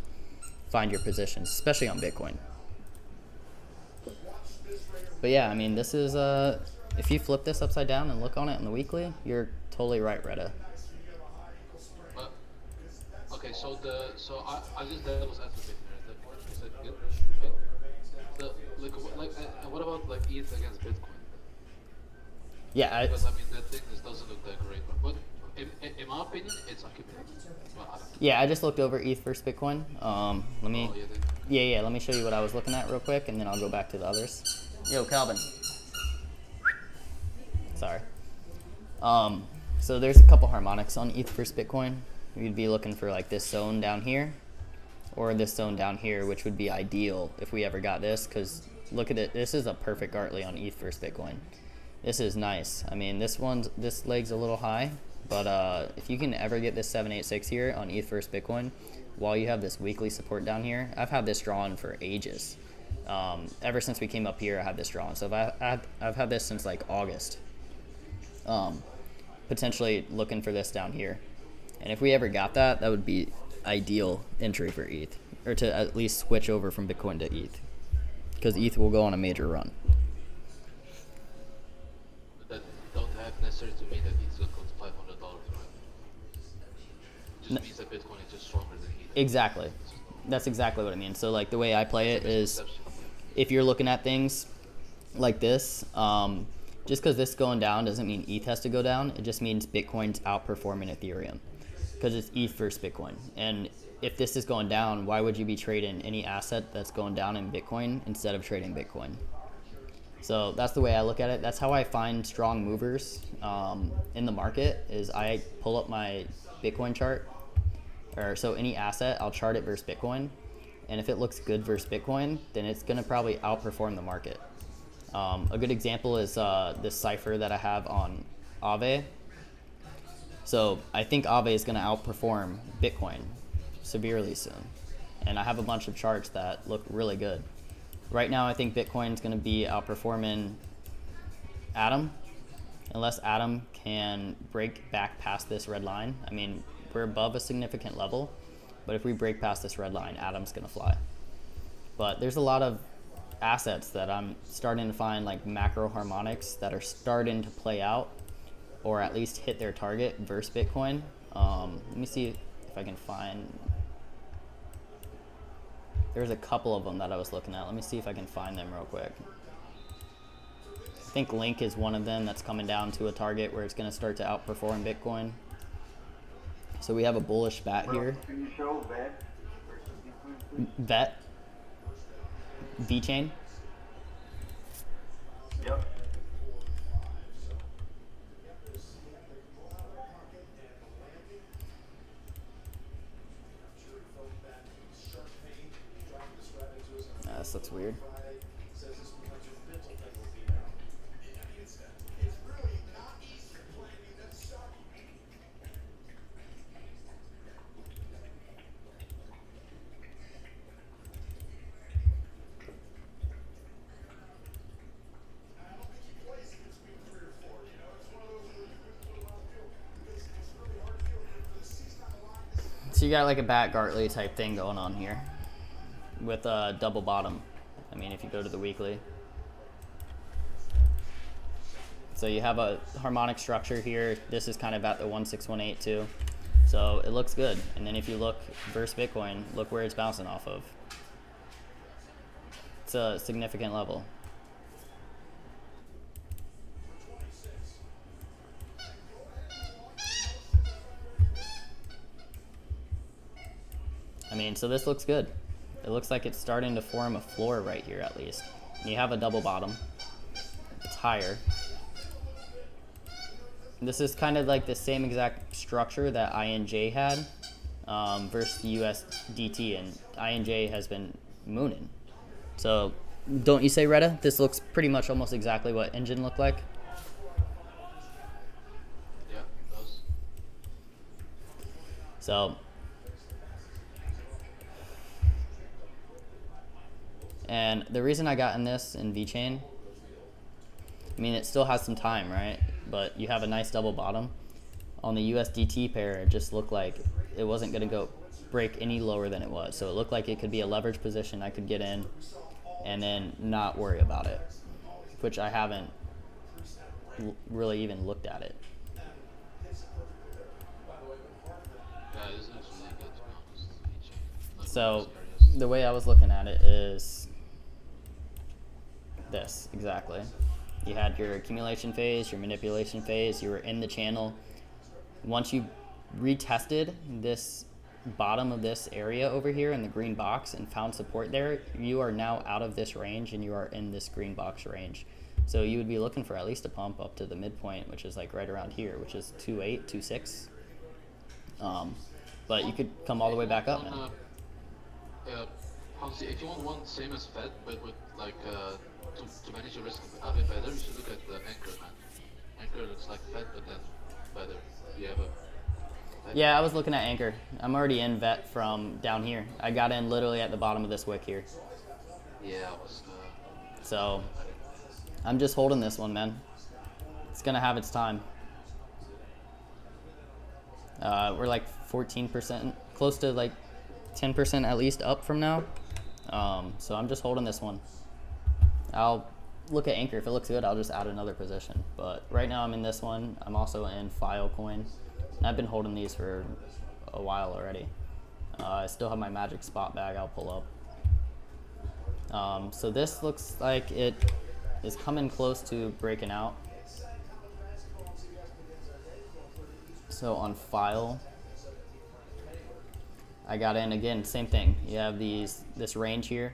find your position, especially on Bitcoin. But yeah, I mean, this is if you flip this upside down and look on it on the weekly, you're totally right, Retta. But okay, so I just devil's advocate there. Is that good? Okay. So what about like ETH against Bitcoin? Yeah, Because I mean that thing just doesn't look that great. But in my opinion, it's unkeepable. Well, I don't know. yeah, I just looked over ETH versus Bitcoin. Let me, Oh, yeah, yeah, let me show you what I was looking at real quick, and then I'll go back to the others. Yo, Calvin. Sorry. So there's a couple harmonics on ETH versus Bitcoin. You'd be looking for like this zone down here, or this zone down here, which would be ideal if we ever got this, because look at it. This is a perfect Gartley on ETH versus Bitcoin. This is nice. I mean, this leg's a little high, but if you can ever get this 786 here on ETH versus Bitcoin, while you have this weekly support down here, I've had this drawn for ages. Ever since we came up here, I had this drawn. So I've had this since like August. Potentially looking for this down here. And if we ever got that, that would be ideal entry for ETH, or to at least switch over from Bitcoin to ETH, because ETH will go on a major run. That don't have necessarily to mean that ETH will go to $500, right? It just means that Bitcoin is just stronger than ETH. Exactly. That's exactly what I mean. So like the way I play it is, if you're looking at things like this, just because this is going down doesn't mean ETH has to go down. It just means Bitcoin's outperforming Ethereum, because it's ETH versus Bitcoin. And if this is going down, why would you be trading any asset that's going down in Bitcoin instead of trading Bitcoin? So that's the way I look at it. That's how I find strong movers in the market, is I pull up my Bitcoin chart, or so any asset, I'll chart it versus Bitcoin. And if it looks good versus Bitcoin, then it's going to probably outperform the market. A good example is this cipher that I have on Aave. So I think Aave is going to outperform Bitcoin severely soon. And I have a bunch of charts that look really good. Right now, I think Bitcoin is going to be outperforming Atom, unless Atom can break back past this red line. I mean, we're above a significant level, but if we break past this red line, Atom's going to fly. But there's a lot of assets that I'm starting to find, like macro harmonics, that are starting to play out, or at least hit their target versus Bitcoin. Let me see if I can find. There's a couple of them that I was looking at. Let me see if I can find them real quick. I think Link is one of them that's coming down to a target where it's going to start to outperform Bitcoin. So we have a bullish bat here. Can you show VET versus Bitcoin, please? VET? VeChain? Yep. This looks weird. So you got like a Bat Gartley type thing going on here with a double bottom. I mean, if you go to the weekly. So you have a harmonic structure here. This is kind of at the 1618 too. So it looks good. And then if you look versus Bitcoin, look where it's bouncing off of. It's a significant level. I mean, so this looks good. It looks like it's starting to form a floor right here at least. And you have a double bottom. It's higher. This is kind of like the same exact structure that INJ had versus USDT, and INJ has been mooning. So don't you say, Retta? This looks pretty much almost exactly what Engine looked like. Yeah, it does. So, and the reason I got in this in VeChain, I mean, it still has some time, right? But you have a nice double bottom. On the USDT pair, it just looked like it wasn't going to go break any lower than it was. So it looked like it could be a leverage position I could get in and then not worry about it, which I haven't really even looked at it. Yeah, this looks really good, to be honest. Like, So serious. the way I was looking at it is this, exactly. You had your accumulation phase, your manipulation phase, you were in the channel. Once you retested this bottom of this area over here in the green box and found support there, you are now out of this range and you are in this green box range. So you would be looking for at least a pump up to the midpoint, which is like right around here, which is 2.8, 2.6. But you could come all the way back up, man. Ponzi, if you want one same as Fed, but with like to manage your risk a bit better, you should look at the Anchor, man. Anchor looks like Fed, but then better. You have a Yeah, I was looking at Anchor. I'm already in vet from down here. I got in literally at the bottom of this wick here. yeah, I was. So I'm just holding this one, man. It's gonna have its time. We're like 14%, close to like 10% at least up from now. So I'm just holding this one. I'll look at Anchor. If it looks good, I'll just add another position. But right now I'm in this one. I'm also in Filecoin. I've been holding these for a while already. I still have my magic spot bag I'll pull up. So this looks like it is coming close to breaking out. So on File, I got in again, same thing. You have this range here.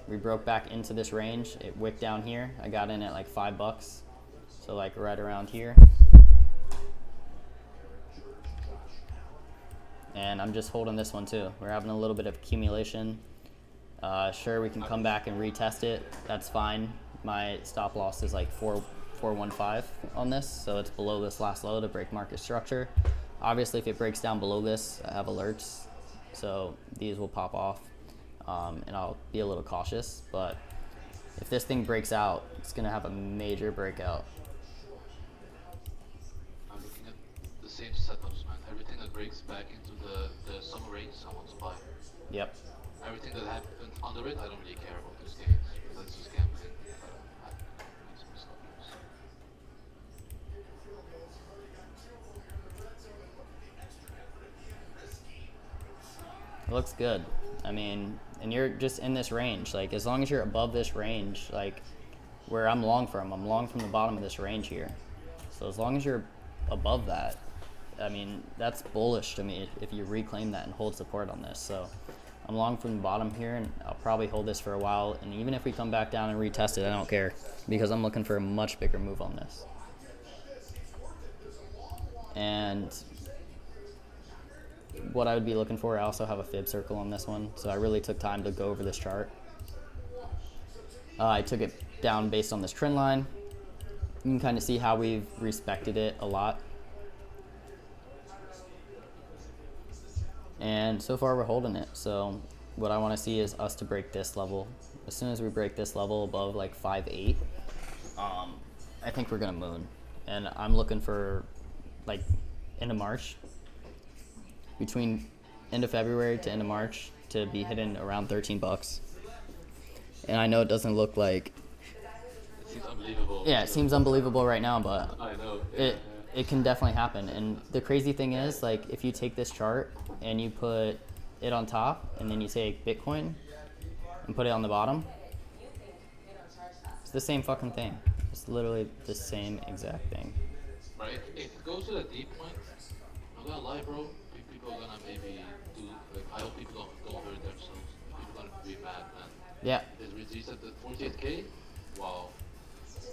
We broke back into this range. It wicked down here. I got in at like $5. So like right around here. And I'm just holding this one too. We're having a little bit of accumulation. Sure, we can come back and retest it. That's fine. My stop loss is like 415 on this, so it's below this last low to break market structure. Obviously, if it breaks down below this, I have alerts, so these will pop off, and I'll be a little cautious. But if this thing breaks out, it's gonna have a major breakout. I'm looking at the same setups, man. Everything that breaks back into the summer range, I want to buy. Yep. Everything that happened under it, I don't really care about those gains. That's just gambling. I need some stop loss. It looks good. I mean, and you're just in this range. Like, as long as you're above this range, like where I'm long from the bottom of this range here. So as long as you're above that, I mean, that's bullish to me if you reclaim that and hold support on this. So I'm long from the bottom here, and I'll probably hold this for a while. And even if we come back down and retest it, I don't care, because I'm looking for a much bigger move on this. And what I would be looking for, I also have a fib circle on this one, so I really took time to go over this chart. I took it down based on this trend line. You can kind of see how we've respected it a lot. And so far we're holding it. So what I want to see is us to break this level. As soon as we break this level above like 5.8, I think we're gonna moon. And I'm looking for like end of March, between end of February to end of March, to be hitting around $13. And I know it doesn't look like, It seems unbelievable. yeah, it seems unbelievable right now, but I know. it it can definitely happen. And the crazy thing is, like, if you take this chart and you put it on top, and then you take Bitcoin and put it on the bottom, it's the same fucking thing. It's literally the same exact thing. Right? If it goes to the deep point, I'm not gonna lie, bro. People are gonna maybe do like I hope people don't hurt themselves. People are gonna be mad, man. Yeah. It's reduced at the 48K. Wow.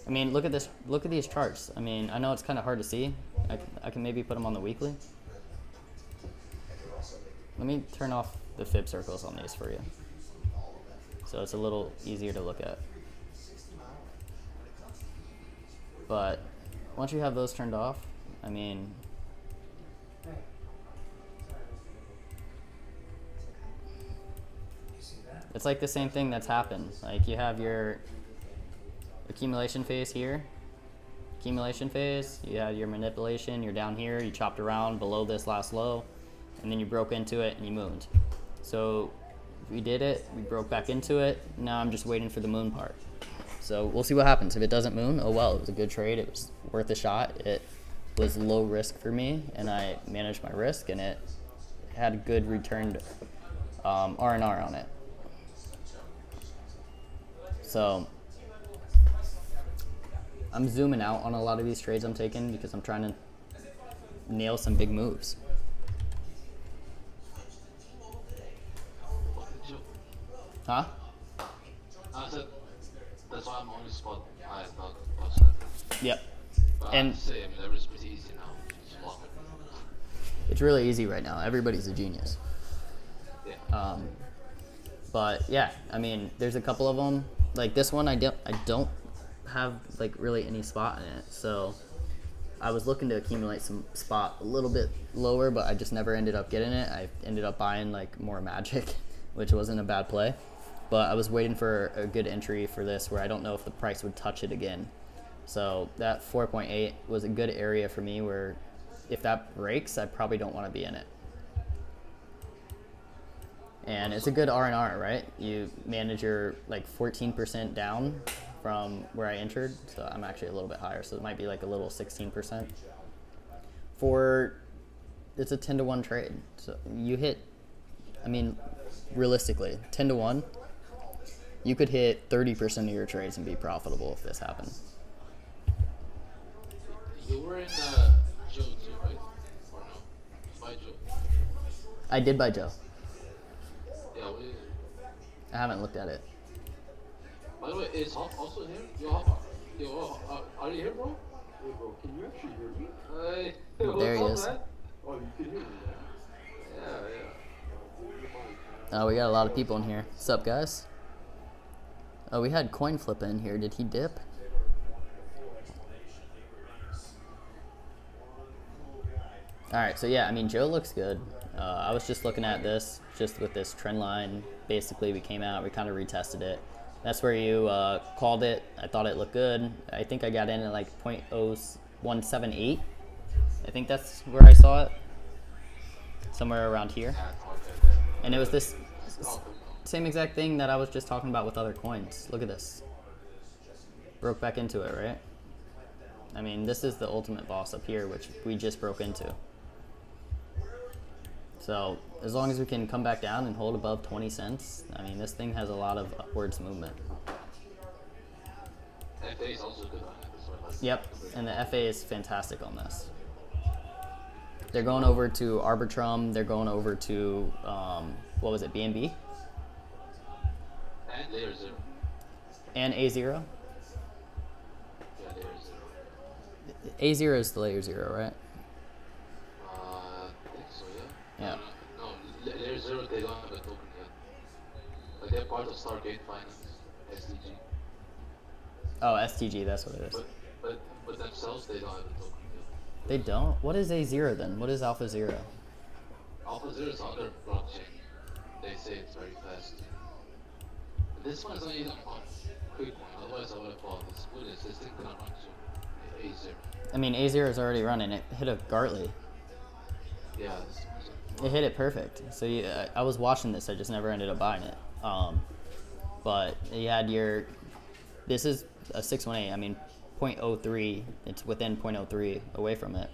I mean, look at this. Look at these charts. I mean, I know it's kind of hard to see. I can maybe put them on the weekly. Let me turn off the fib circles on these for you, so it's a little easier to look at. But once you have those turned off, I mean, it's like the same thing that's happened. Like, you have your accumulation phase here, accumulation phase, you had your manipulation, you're down here, you chopped around below this last low, and then you broke into it and you mooned. So we did it, we broke back into it, now I'm just waiting for the moon part. So we'll see what happens. If it doesn't moon, oh well, it was a good trade, it was worth a shot, it was low risk for me, and I managed my risk, and it had a good returned R&R on it. So I'm zooming out on a lot of these trades I'm taking because I'm trying to nail some big moves. Huh? I said that's why I'm on the spot. I thought about that. Yep. But And I have to say, I mean, everything's pretty easy now. It's long. it's really easy right now. Everybody's a genius. Yeah. But yeah, I mean, there's a couple of them. Like this one, I don't have like really any spot in it. So I was looking to accumulate some spot a little bit lower, but I just never ended up getting it. I ended up buying like more magic, which wasn't a bad play. But I was waiting for a good entry for this where I don't know if the price would touch it again. So that 4.8 was a good area for me where if that breaks, I probably don't want to be in it. And it's a good R&R, right? You manage your like 14% down from where I entered. So I'm actually a little bit higher. So it might be like a little 16%. It's a 10 to 1 trade. So you hit, I mean, realistically, 10 to 1, you could hit 30% of your trades and be profitable if this happened. You were in Joe too, right? Or no? By Joe. I did buy Joe. Yeah, what is it? I haven't looked at it. By the way, is Hop also here? Are you here, bro? Hey, bro, can you actually hear me? Hey, There he what's is. up, man? Oh, you can hear me, man. Yeah. Oh, we got a lot of people in here. What's up, guys? Oh, we had Coin Flip in here. Did he dip? All right, so yeah, I mean, Joe looks good. I was just looking at this, just with this trend line. Basically, we came out, we kind of retested it. That's where you called it. I thought it looked good. I think I got in at like 0.0178. I think that's where I saw it. Somewhere around here. And it was this same exact thing that I was just talking about with other coins. Look at this. Broke back into it, right? I mean, this is the ultimate boss up here, which we just broke into. So as long as we can come back down and hold above 20 cents, I mean, this thing has a lot of upwards movement. FA is also good on it as well. Yep, and the FA is fantastic on this. They're going over to Arbitrum. They're going over to, what was it, BNB? And layer 0. And A0. Yeah, layer 0. A0 is the layer 0, right? I think so, yeah. Yeah. No, layer 0, they don't have a token yet. Like, they're part of Stargate Finance, SDG. Oh, STG, that's what it is. But themselves, they don't have a token yet. They don't? What is A0 then? What is Alpha 0? Alpha 0 is other blockchain. They say it's very fast. But this one is not even on quick one, otherwise I would have bought this. What is this thing gonna run to? A0. I mean, A0 is already running. It hit a Gartley. Yeah, this one's It hit it perfect. So I was watching this. I just never ended up buying it. But you had your... This is a 618. I mean, 0.03. It's within 0.03 away from it.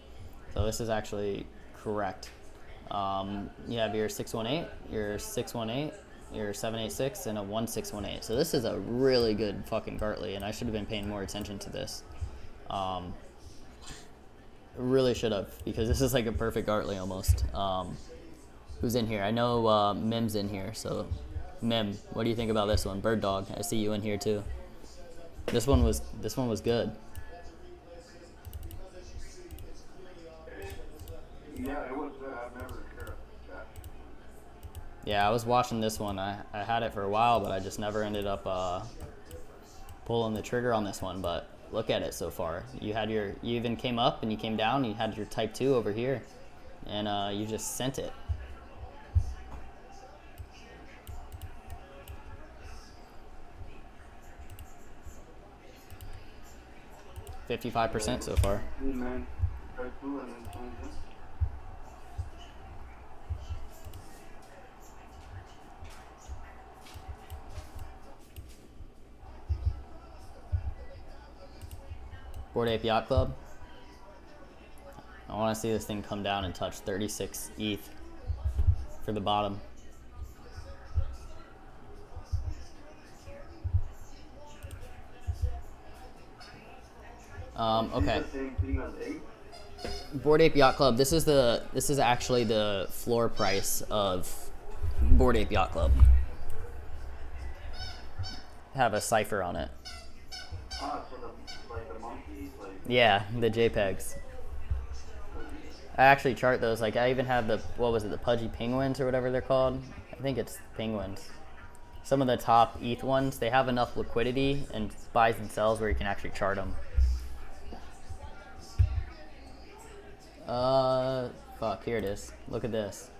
So this is actually correct. You have your 618, your 618, your 786, and a 1618. So this is a really good fucking Gartley, and I should have been paying more attention to this. Really should have, because this is like a perfect Gartley almost. Who's in here? I know Mim's in here, so Mim, what do you think about this one? Bird Dog, I see you in here too. This one was good. Yeah, it was. I've never heard of that. Yeah, I was watching this one. I had it for a while, but I just never ended up pulling the trigger on this one. But look at it so far. You even came up and you came down. You had your type 2 over here, and you just sent it. $55% so far. Man, try to and then change it. Bored Ape Yacht Club. I want to see this thing come down and touch 36 ETH for the bottom. Okay. Same thing as 8. Bored Ape Yacht Club. This is actually the floor price of Bored Ape Yacht Club. Have a cipher on it. Ah, so the monkeys, like. Yeah, the JPEGs. I actually chart those. Like I even have the the pudgy penguins or whatever they're called. I think it's penguins. Some of the top ETH ones, they have enough liquidity and buys and sells where you can actually chart them. Fuck, here it is. Look at this.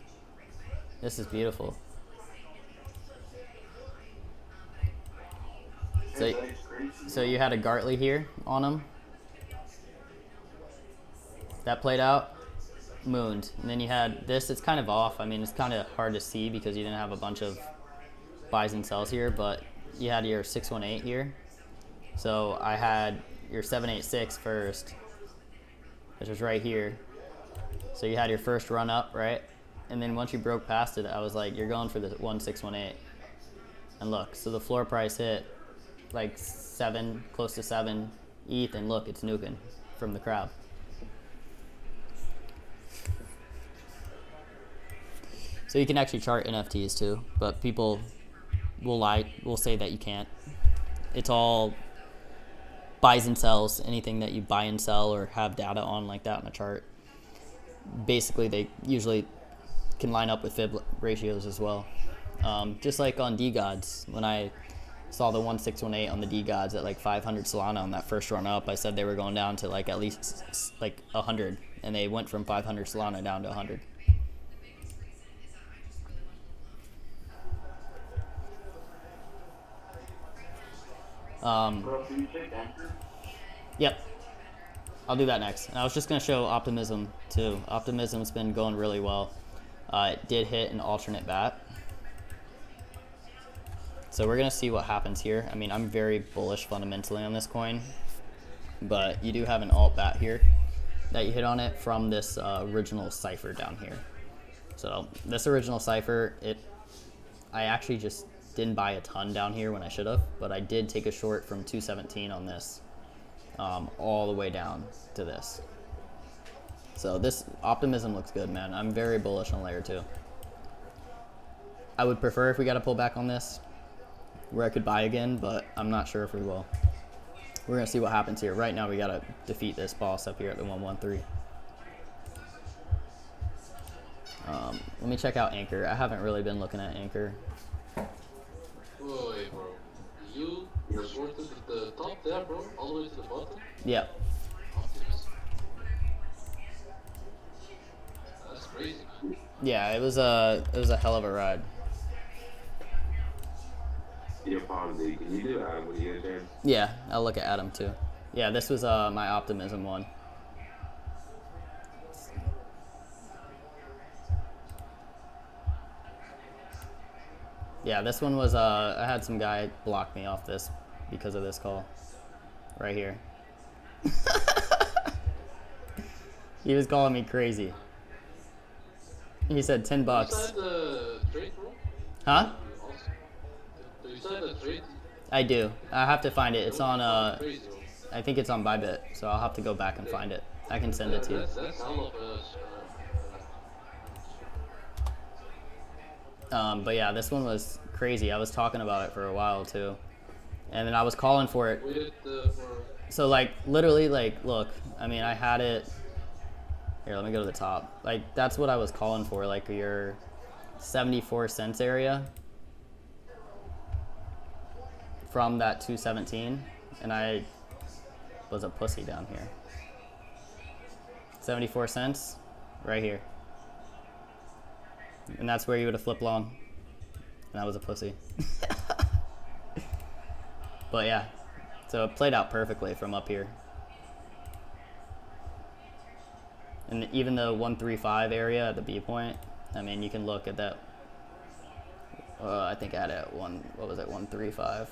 This is beautiful. So you had a Gartley here on them. That played out, mooned. And then you had this, it's kind of off. I mean, it's kind of hard to see because you didn't have a bunch of buys and sells here, but you had your 618 here. So I had your 786 first, which was right here. So you had your first run up, right? And then once you broke past it, I was like, you're going for the 1618. And look, so the floor price hit like 7, close to 7 ETH, and look, it's nuking from the crowd. So you can actually chart NFTs too, but people will say that you can't. It's all buys and sells. Anything that you buy and sell or have data on like that in a chart, basically they usually can line up with fib ratios as well. Just like on DGods, when I saw the 1618 on the DGods at like 500 Solana on that first run up, I said they were going down to like at least like 100, and they went from 500 Solana down to 100. Bro, can you check Anchor? Yep. I'll do that next. And I was just going to show Optimism too. Optimism's been going really well. It did hit an alternate bat. So we're going to see what happens here. I mean, I'm very bullish fundamentally on this coin, but you do have an alt bat here that you hit on it from this original cipher down here. So this original cipher, I actually just didn't buy a ton down here when I should have, but I did take a short from 217 on this all the way down to this. So this Optimism looks good, man. I'm very bullish on layer 2. I would prefer if we got to pull back on this where I could buy again, but I'm not sure if we will. We're going to see what happens here. Right now we got to defeat this boss up here at the 113. Let me check out Anchor. I haven't really been looking at Anchor. Wait, bro. You shorted the top there, bro, all the way to the bottom? Yep. Optimism. That's crazy, man. Yeah, it was a hell of a ride. Yeah, Ponzi, can you do that when you get a chance? Yeah, I'll look at Adam too. Yeah, this was my Optimism one. Yeah, this one was I had some guy block me off this because of this call right here. He was calling me crazy. He said 10 You bucks. signed the trade, bro? Huh? Also, so you signed the trade? I do. I have to find it. It's on Crazy, bro. I think it's on Bybit, so I'll have to go back and find it. I can send it to you. That's hell of a But yeah, this one was crazy. I was talking about it for a while too, and then I was calling for it. we did for So like literally, like look, I mean, I had it. Here, let me go to the top. Like that's what I was calling for, like your 74 cents area from that 217, and I was a pussy down here. 74 cents, right here. And that's where you would have flipped long. And I was a pussy. But yeah, so it played out perfectly from up here. And even the 135 area at the B point, I mean, you can look at that. I think I had it at 135.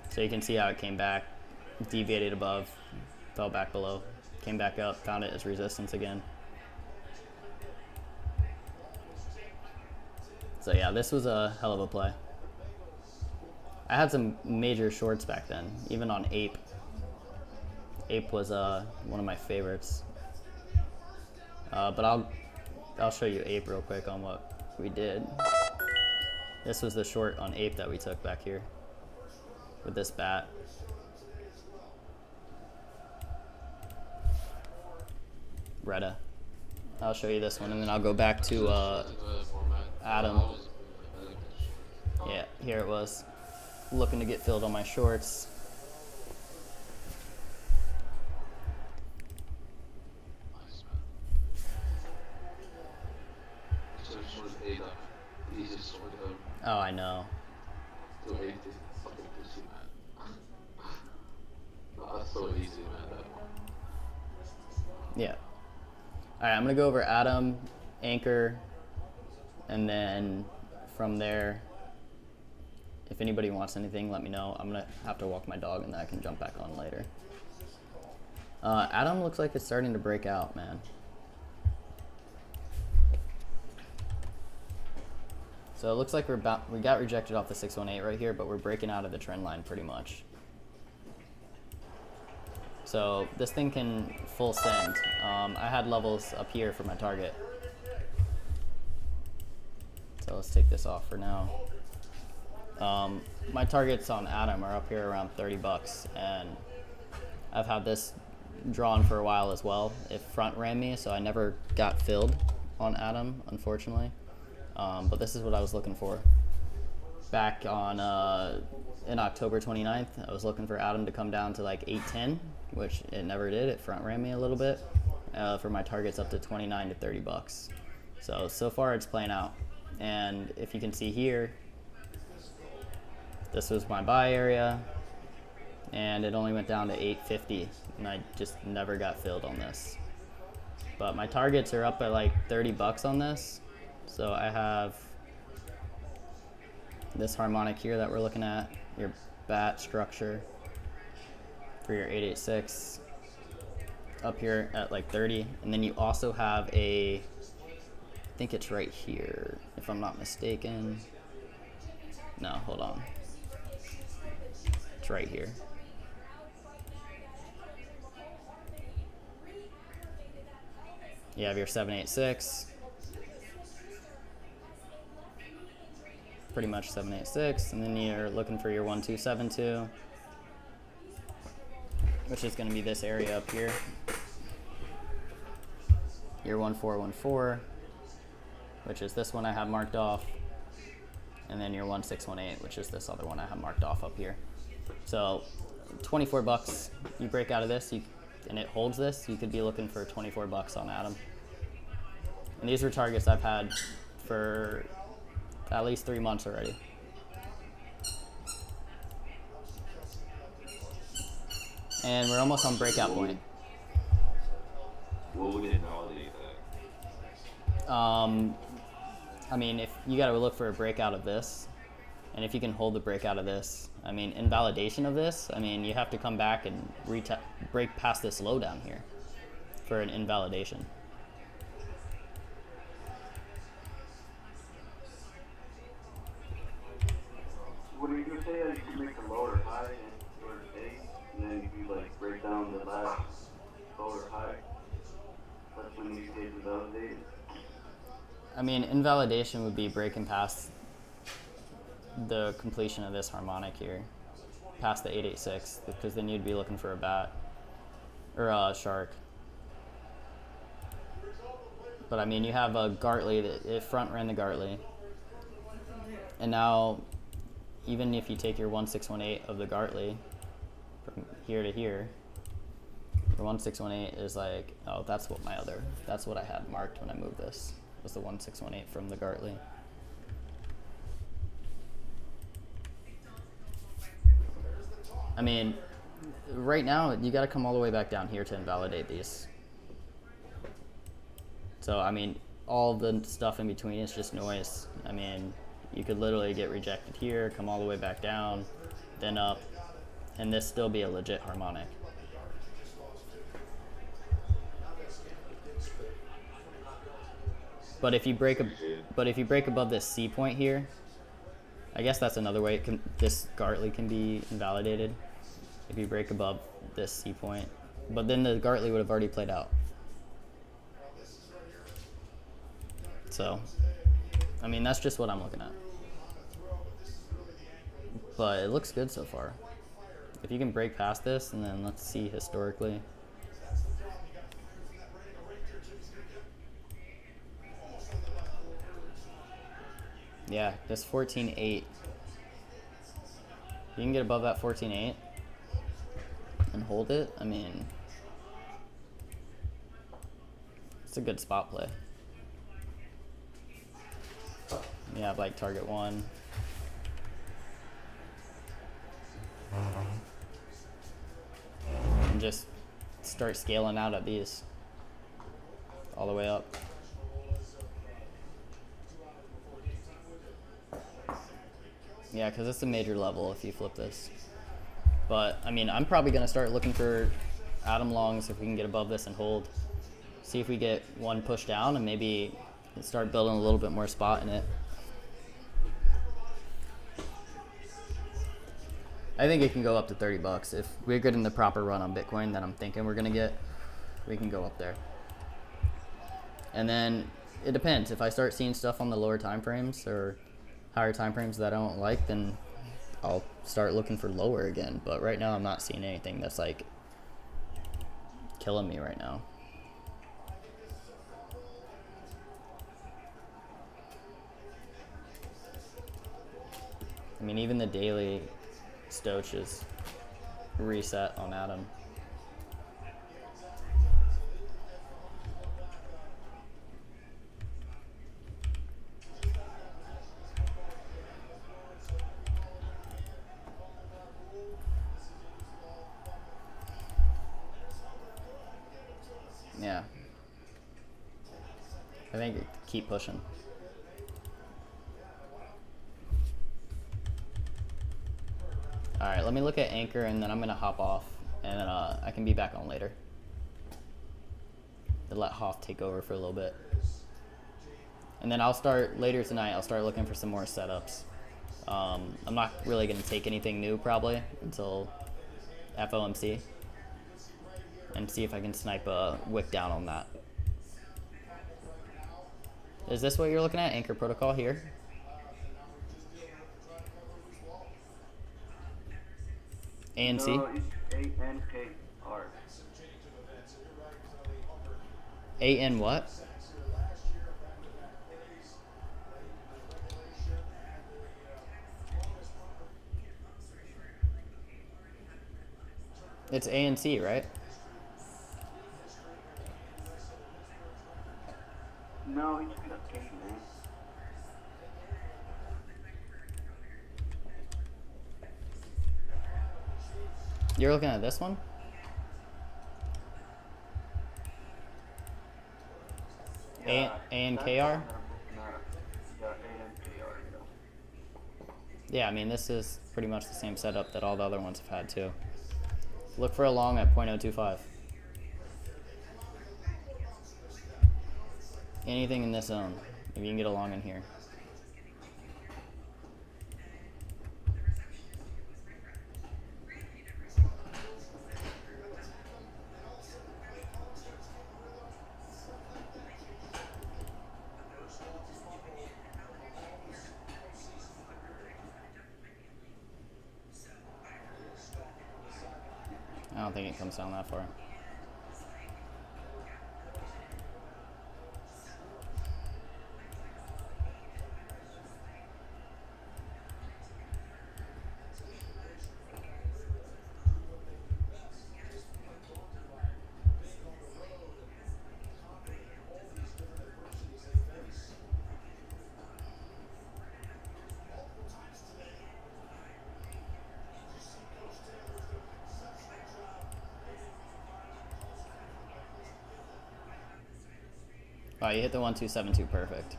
So you can see how it came back, deviated above, fell back below, came back up, found it as resistance again. So yeah, this was a hell of a play. I had some major shorts back then, even on Ape. Ape was one of my favorites. But I'll show you Ape real quick on what we did. This was the short on Ape that we took back here with this bat. Retta. I'll show you this one, and then I'll go back to Adam. Yeah, here it was. Looking to get filled on my shorts. nice, man. So short 8 up. Easiest short ever. Oh, I know. 280. Fucking pussy, man. That's so easy, man. That one. Yeah. All right, I'm gonna go over Adam, Anchor, and then from there, if anybody wants anything, let me know. I'm gonna have to walk my dog, and then I can jump back on later. Adam looks like it's starting to break out, man. So it looks like we got rejected off the 618 right here, but we're breaking out of the trend line pretty much. So this thing can full send. I had levels up here for my target. So let's take this off for now. My targets on Adam are up here around 30 bucks, and I've had this drawn for a while as well. It front ran me, so I never got filled on Adam, unfortunately. But this is what I was looking for. Back on in October 29th, I was looking for Adam to come down to like 810, which it never did. It front ran me a little bit for my targets up to 29 to 30 bucks. So far it's playing out. And if you can see here, this was my buy area, and it only went down to 850, and I just never got filled on this. But my targets are up at like 30 bucks on this. So I have this harmonic here that we're looking at, your bat structure for your 886 up here at like 30, and then you also have a, I think it's right here if I'm not mistaken. No, hold on. It's right here. You have your 786. Pretty much 786, and then you're looking for your 1272, which is going to be this area up here. Your 1414, which is this one I have marked off, and then your 1618, which is this other one I have marked off up here. So 24 bucks, you break out of this, and it holds this, you could be looking for 24 bucks on Adam. And these are targets I've had for at least 3 months already. And we're almost on breakout point. What would invalidate that? I mean, if you gotta look for a breakout of this, And if you can hold the break out of this, I mean, invalidation of this, I mean, you have to come back and break past this low down here for an invalidation. What do you say? You can make a lower high and lower day, and then you like break down the last lower high. That's when you get invalidated. I mean, invalidation would be breaking past the completion of this harmonic here, past the 886, because then you'd be looking for a bat or a shark. But I mean, you have a Gartley that it front ran the Gartley, and now even if you take your 1618 of the Gartley from here to here, your 1618 is like, oh, that's what I had marked when I moved this, was the 1618 from the Gartley. I mean, right now you got to come all the way back down here to invalidate these. So I mean, all the stuff in between is just noise. I mean, you could literally get rejected here, come all the way back down, then up, and this still be a legit harmonic. But if you break above this C point here, I guess that's another way this Gartley can be invalidated if you break above this C point. But then the Gartley would have already played out. So, I mean, that's just what I'm looking at. But it looks good so far. If you can break past this, and then let's see historically. Yeah, this 14.8. You can get above that 14.8 and hold it. I mean, it's a good spot play. You have like target 1. And just start scaling out at these all the way up. Yeah, because it's a major level if you flip this. But, I mean, I'm probably going to start looking for atom longs if we can get above this and hold. See if we get one push down and maybe start building a little bit more spot in it. I think it can go up to 30 bucks. If we're getting the proper run on Bitcoin that I'm thinking we're going to get, we can go up there. And then it depends. If I start seeing stuff on the lower time frames or higher time frames that I don't like, then I'll start looking for lower again. But right now I'm not seeing anything that's like killing me right now. I mean, even the daily Stoch is reset on Atom. Yeah. I think keep pushing. Alright, let me look at Anchor and then I'm going to hop off and then I can be back on later. To let Hoff take over for a little bit. And then I'll start later tonight, I'll start looking for some more setups. I'm not really going to take anything new probably until FOMC. And see if I can snipe a wick down on that. Is this what you're looking at? Anchor protocol here? ANC? No, it's ANKR. AN what? It's ANC, right? No, it's a K, man. You're looking at this one? Yeah, ANKR? Yeah, ANKR, yeah. Yeah, I mean, this is pretty much the same setup that all the other ones have had too. Look for a long at 0.025. Anything in this zone, if you can get a long in here. I don't think it comes down that far. Wow, you hit the 1272 perfect.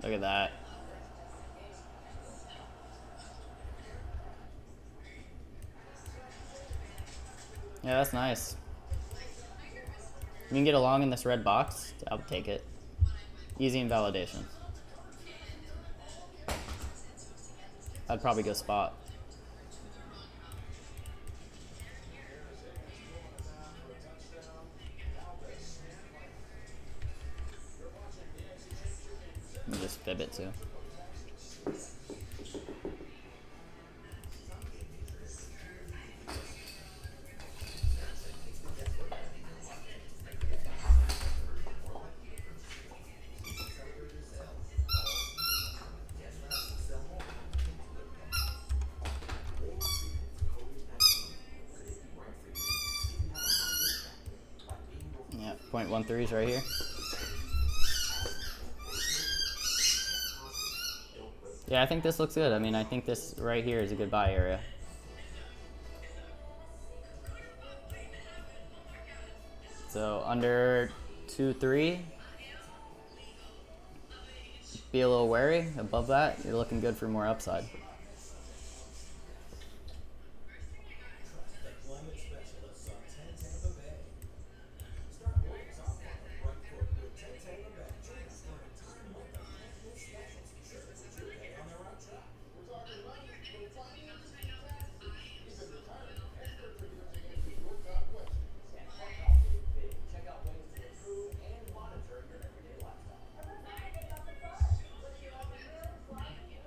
Look at that. Yeah, that's nice. You can get along in this red box, I'll take it. Easy invalidation. I'd probably go spot. And just fib it too. Yeah, 0.13 is right here. Yeah, I think this looks good. I mean, I think this right here is a good buy area. So under 2.3, be a little wary. Above that, you're looking good for more upside.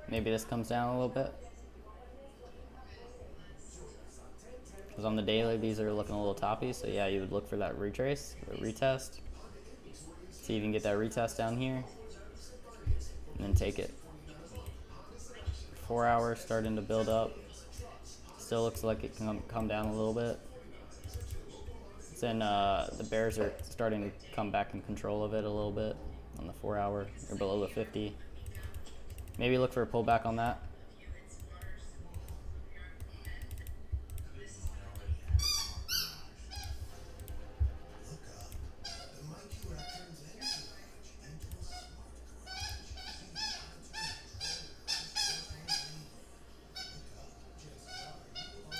Maybe this comes down a little bit. Because on the daily, these are looking a little toppy. So yeah, you would look for that retrace or retest. See if you can get that retest down here. And then take it. 4 hours starting to build up. Still looks like it can come down a little bit. Then the bears are starting to come back in control of it a little bit on the 4 hour or below the 50. Maybe look for a pullback on that.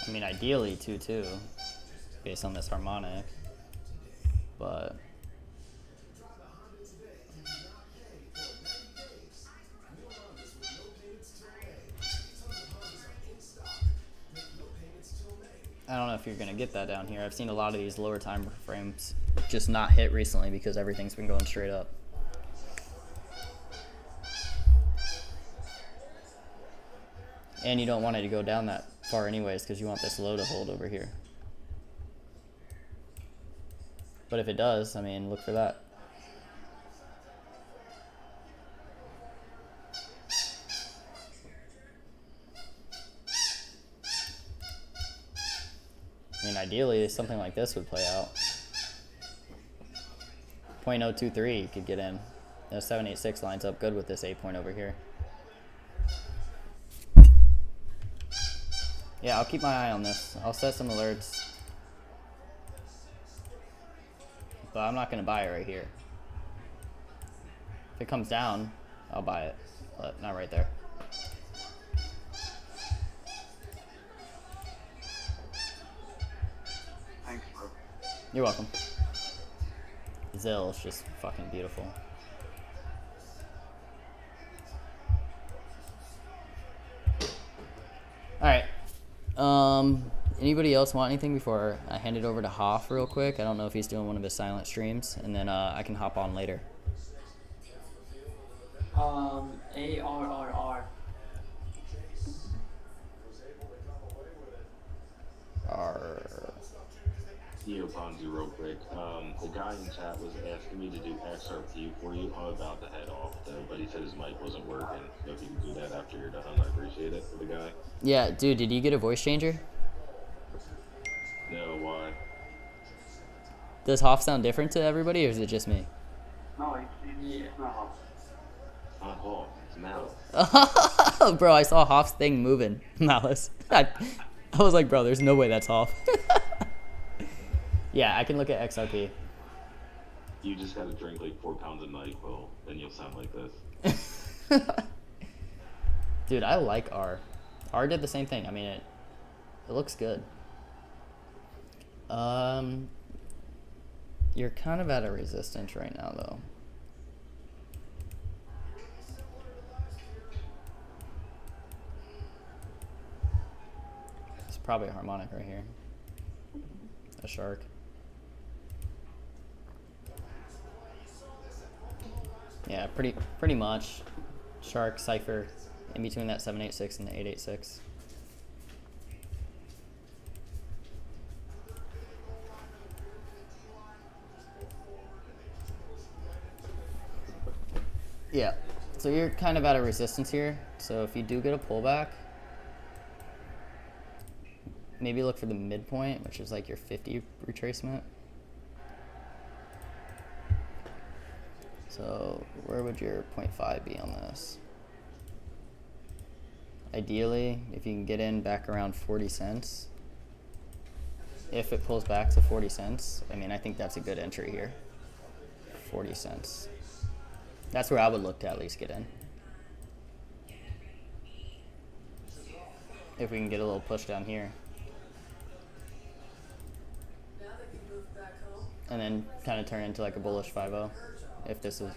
I mean, ideally 2-2 based on this harmonic, but I don't know if you're going to get that down here. I've seen a lot of these lower time frames just not hit recently because everything's been going straight up. And you don't want it to go down that far anyways because you want this low to hold over here. But if it does, I mean, look for that. I mean, ideally, something like this would play out. 0.023 you could get in. The 786 lines up good with this 8 point over here. Yeah, I'll keep my eye on this. I'll set some alerts. But I'm not going to buy it right here. If it comes down, I'll buy it. But not right there. Thanks, bro. You're welcome. Zill is just fucking beautiful. Alright. Anybody else want anything before I hand it over to Hoff real quick? I don't know if he's doing one of his silent streams, and then I can hop on later. ARRR. Yo, Ponzi, real quick. The guy in chat was asking me to do XRP for you. I'm about to head off, though, but he said his mic wasn't working. So if you can do that after you're done, I appreciate it for the guy. Yeah, dude, did you get a voice changer? No, why? Does Hoff sound different to everybody, or is it just me? No, it's not Hoff. Not Hall. It's Malice. Bro, I saw Hoff's thing moving. Malice. I was like, bro, there's no way that's Hoff. Yeah, I can look at XRP. You just gotta drink like 4 pounds of NyQuil, then you'll sound like this. Dude, I like R. R did the same thing. I mean, it looks good. You're kind of at a resistance right now, though. It's probably a harmonic right here. A shark. Yeah, pretty much. Shark, cipher, in between that 786 and the 886. Yeah, so you're kind of at a resistance here. So if you do get a pullback, maybe look for the midpoint, which is like your 50 retracement. So where would your 0.5 be on this? Ideally, if you can get in back around 40 cents, if it pulls back to 40 cents, I mean, I think that's a good entry here. 40 cents. That's where I would look to at least get in. If we can get a little push down here. And then kind of turn into like a bullish 5-0, if this is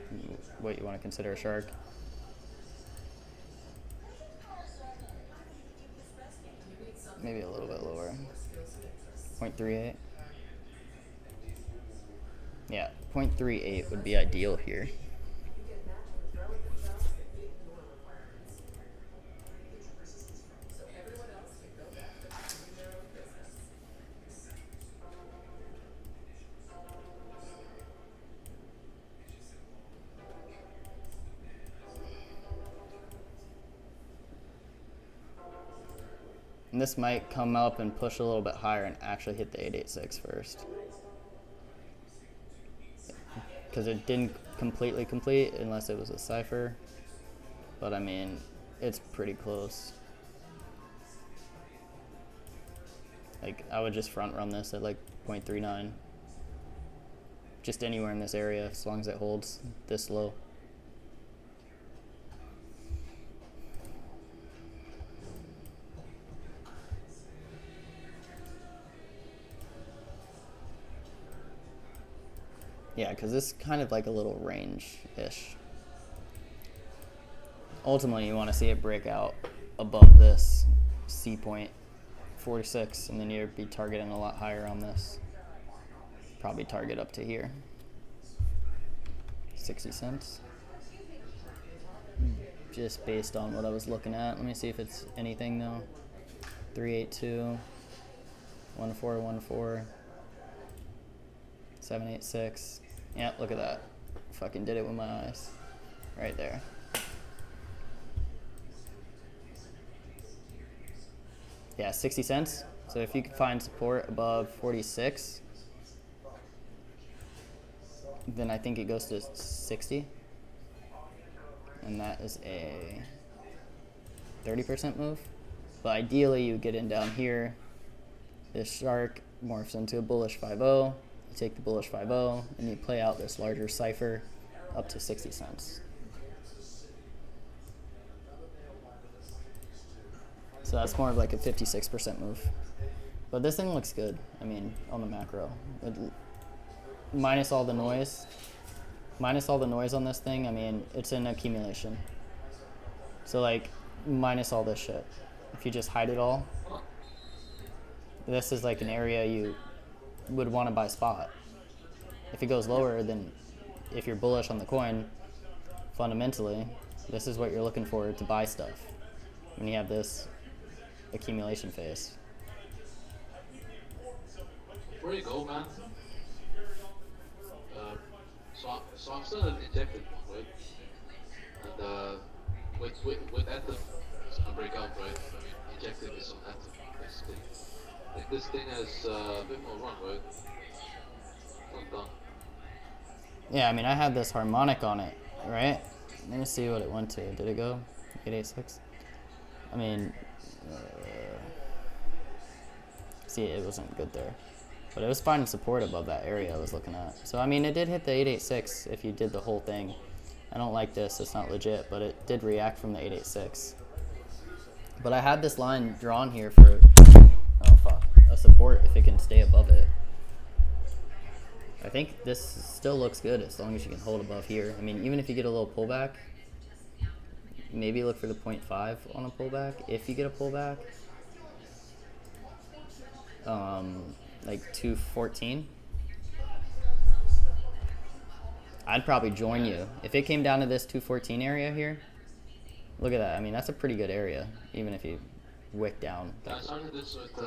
what you want to consider a shark. Maybe a little bit lower. 0.38. Yeah, 0.38 would be ideal here. And this might come up and push a little bit higher and actually hit the 886 first. Because it didn't completely complete unless it was a cipher. But I mean, it's pretty close. Like, I would just front run this at like 0.39. Just anywhere in this area, as long as it holds this low. Yeah, because this is kind of like a little range-ish. Ultimately, you want to see it break out above this C point 46, and then you'd be targeting a lot higher on this. Probably target up to here. 60 cents. Just based on what I was looking at. Let me see if it's anything though. 382, 1414, 786. Yeah, look at that. Fucking did it with my eyes. Right there. Yeah, 60 cents. So if you can find support above 46, then I think it goes to 60. And that is a 30% move. But ideally, you get in down here. This shark morphs into a bullish 5-0. You take the bullish 5-0 and you play out this larger cipher up to 60 cents. So that's more of like a 56% move. But this thing looks good, I mean, on the macro. Minus all the noise. Minus all the noise on this thing, I mean, it's an accumulation. So like, minus all this shit. If you just hide it all, this is like an area you would want to buy spot. If it goes lower, then if you're bullish on the coin, fundamentally, this is what you're looking for to buy stuff when you have this accumulation phase. Where you go, man? So I'm still an injected one, right? And with Anthem, it's gonna break out, right? I mean, injected is on Anthem, basically. Like this thing has a bit more run, right? Not done. Yeah, I mean, I had this harmonic on it, right? Let me see what it went to. Did it go 886? I mean, see, it wasn't good there. But it was finding support above that area I was looking at. So, I mean, it did hit the 886 if you did the whole thing. I don't like this. It's not legit, but it did react from the 886. But I had this line drawn here for, oh, fuck, a support if it can stay above it. I think this still looks good as long as you can hold above here. I mean, even if you get a little pullback, maybe look for the 0.5 on a pullback if you get a pullback. Like 214. I'd probably join you. If it came down to this 214 area here, look at that. I mean, that's a pretty good area, even if you wick down. I started this with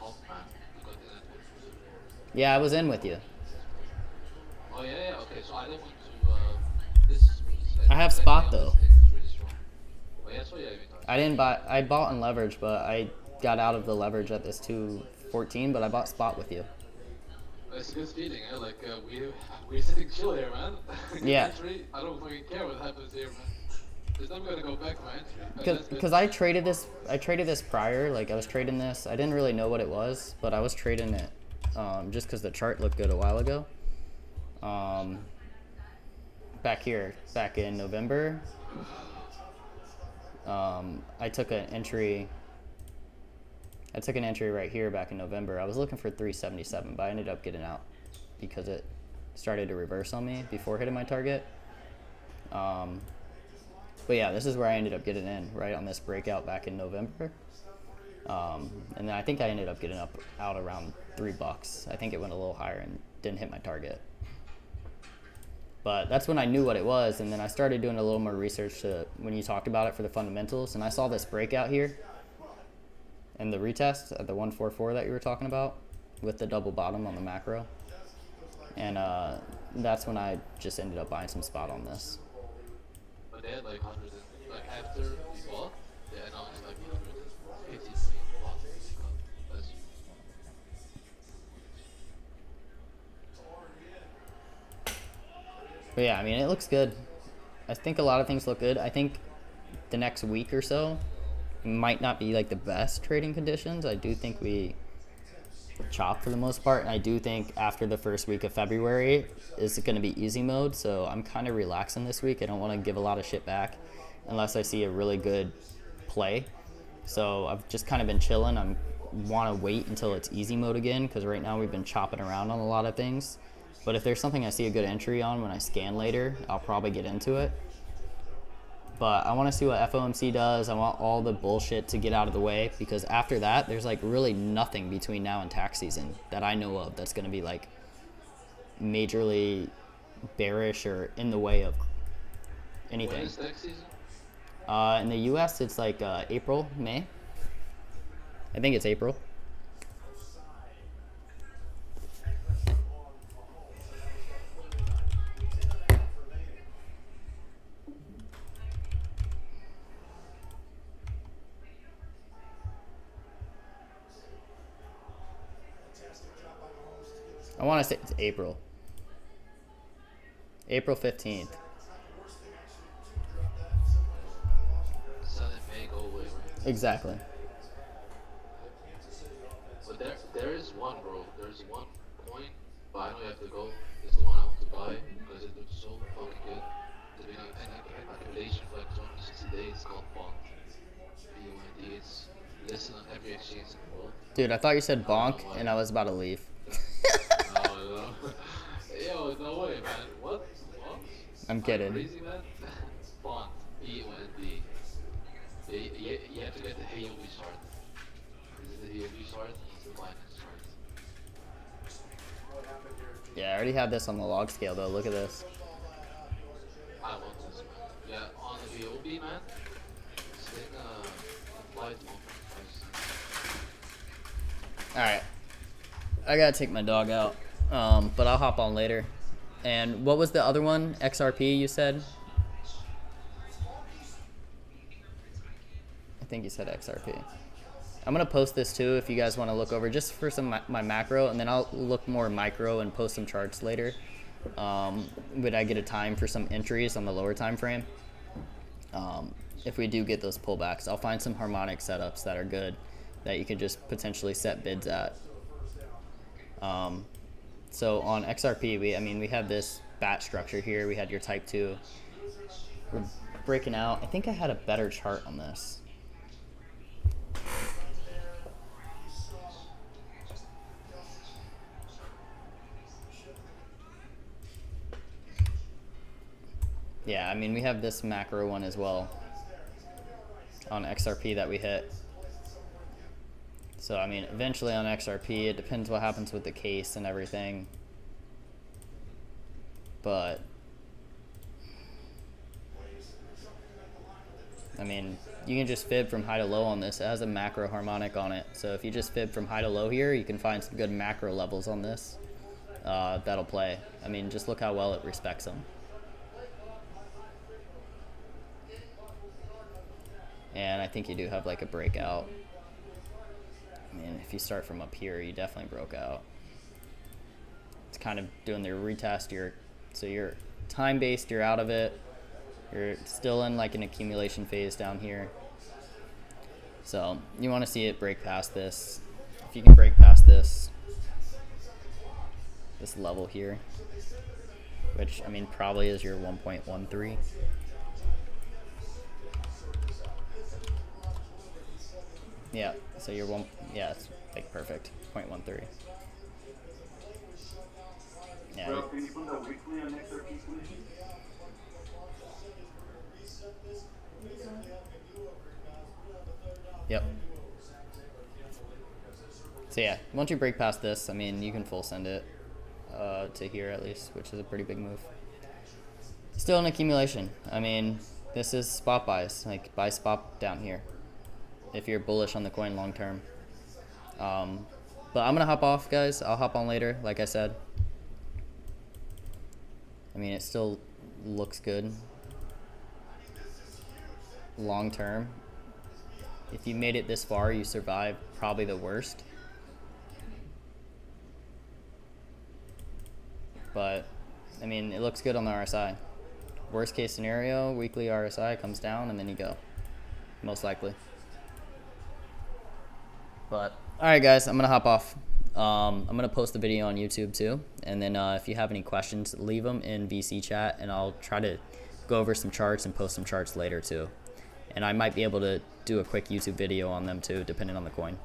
Altman. Yeah, I was in with you. Oh yeah, okay. So I didn't want to. This. I have spot though. Really strong. Oh yeah, so yeah. I didn't buy. I bought in leverage, but I got out of the leverage at this 214. But I bought spot with you. It's a good feeling, eh? Like we're sitting chill here, man. Yeah. Entry, I don't fucking care what happens here, man. Because I'm gonna go back to my entry. Because I traded this. I traded this prior. Like I was trading this. I didn't really know what it was, but I was trading it. Just because the chart looked good a while ago. Back in November, I took an entry right here back in November. I was looking for 377, but I ended up getting out because it started to reverse on me before hitting my target. But yeah, this is where I ended up getting in, right on this breakout back in November. And then I think I ended up getting out around $3. I think it went a little higher and didn't hit my target. But that's when I knew what it was, and then I started doing a little more research to when you talked about it for the fundamentals, and I saw this breakout here and the retest at the 144 that you were talking about with the double bottom on the macro. And that's when I just ended up buying some spot on this. But they had like 100, like after we bought, they announced like 150 million bought. That's But yeah, I mean, it looks good. I think a lot of things look good. I think the next week or so might not be like the best trading conditions. I do think we chop for the most part, and I do think after the first week of February is going to be easy mode, so I'm kind of relaxing this week. I don't want to give a lot of shit back unless I see a really good play. So I've just kind of been chilling. I want to wait until it's easy mode again, because right now we've been chopping around on a lot of things. But if there's something I see a good entry on when I scan later, I'll probably get into it. But I want to see what FOMC does. I want all the bullshit to get out of the way, because after that, there's like really nothing between now and tax season that I know of that's going to be like majorly bearish or in the way of anything. when is tax season? In the US, it's like April, May. I think it's April. I want to say it's April. April 15th. Sun and May go away, right? Exactly. But there is one, bro. There's one coin, but I know you have to go. It's the one I want to buy because it looks so fucking good. There's been an accumulation for like 260 days. It's called Bond. BUND. It's listed on every exchange in the world. Dude, I thought you said I don't bonk, know why. and I was about to leave. No. Yo, no way, man. What? I'm Are you kidding. crazy, man? Bond. BUND. You have to get the Heyobi shard. Is it the Heyobi shard? It's the Binance shard. Yeah, I already have this on the log scale though. Look at this. I want this, man. Yeah, on the VOB, man. It's in flight 1.5 cents. All right, I gotta take my dog out, but I'll hop on later. And what was the other one? XRP, you said? I think you said XRP. I'm gonna post this too if you guys want to look over just for some my macro, and then I'll look more micro and post some charts later. Would I get a time for some entries on the lower time frame? If we do get those pullbacks, I'll find some harmonic setups that are good that you could just potentially set bids at. So on XRP, we have this bat structure here. We had your type 2. We're breaking out. I think I had a better chart on this. Yeah, we have this macro one as well on XRP that we hit. So, eventually on XRP, it depends what happens with the case and everything. But, you can just fib from high to low on this. It has a macro harmonic on it. So if you just fib from high to low here, you can find some good macro levels on this. That'll play. Just look how well it respects them. And I think you do have like a breakout. If you start from up here, you definitely broke out. It's kind of doing the retest. So you're time-based, you're out of it. You're still in like an accumulation phase down here. So you want to see it break past this. If you can break past this level here, which probably is your 1.13. Yeah, so you're it's like perfect, 0.13. Yeah. Bro, can you put that weekly on XRP, please? Yep. So yeah, once you break past this, you can full send it to here at least, which is a pretty big move. Still an accumulation. This is spot buys, like buy spot down here if you're bullish on the coin long term. But I'm gonna hop off, guys. I'll hop on later, like I said. It still looks good long term. If you made it this far, you survived probably the worst. But it looks good on the RSI. Worst case scenario, weekly RSI comes down and then you go, most likely. But all right, guys, I'm gonna hop off. I'm gonna post the video on YouTube too, and then if you have any questions, leave them in VC chat, and I'll try to go over some charts and post some charts later too. And I might be able to do a quick YouTube video on them too, depending on the coin.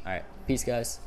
All right, peace, guys.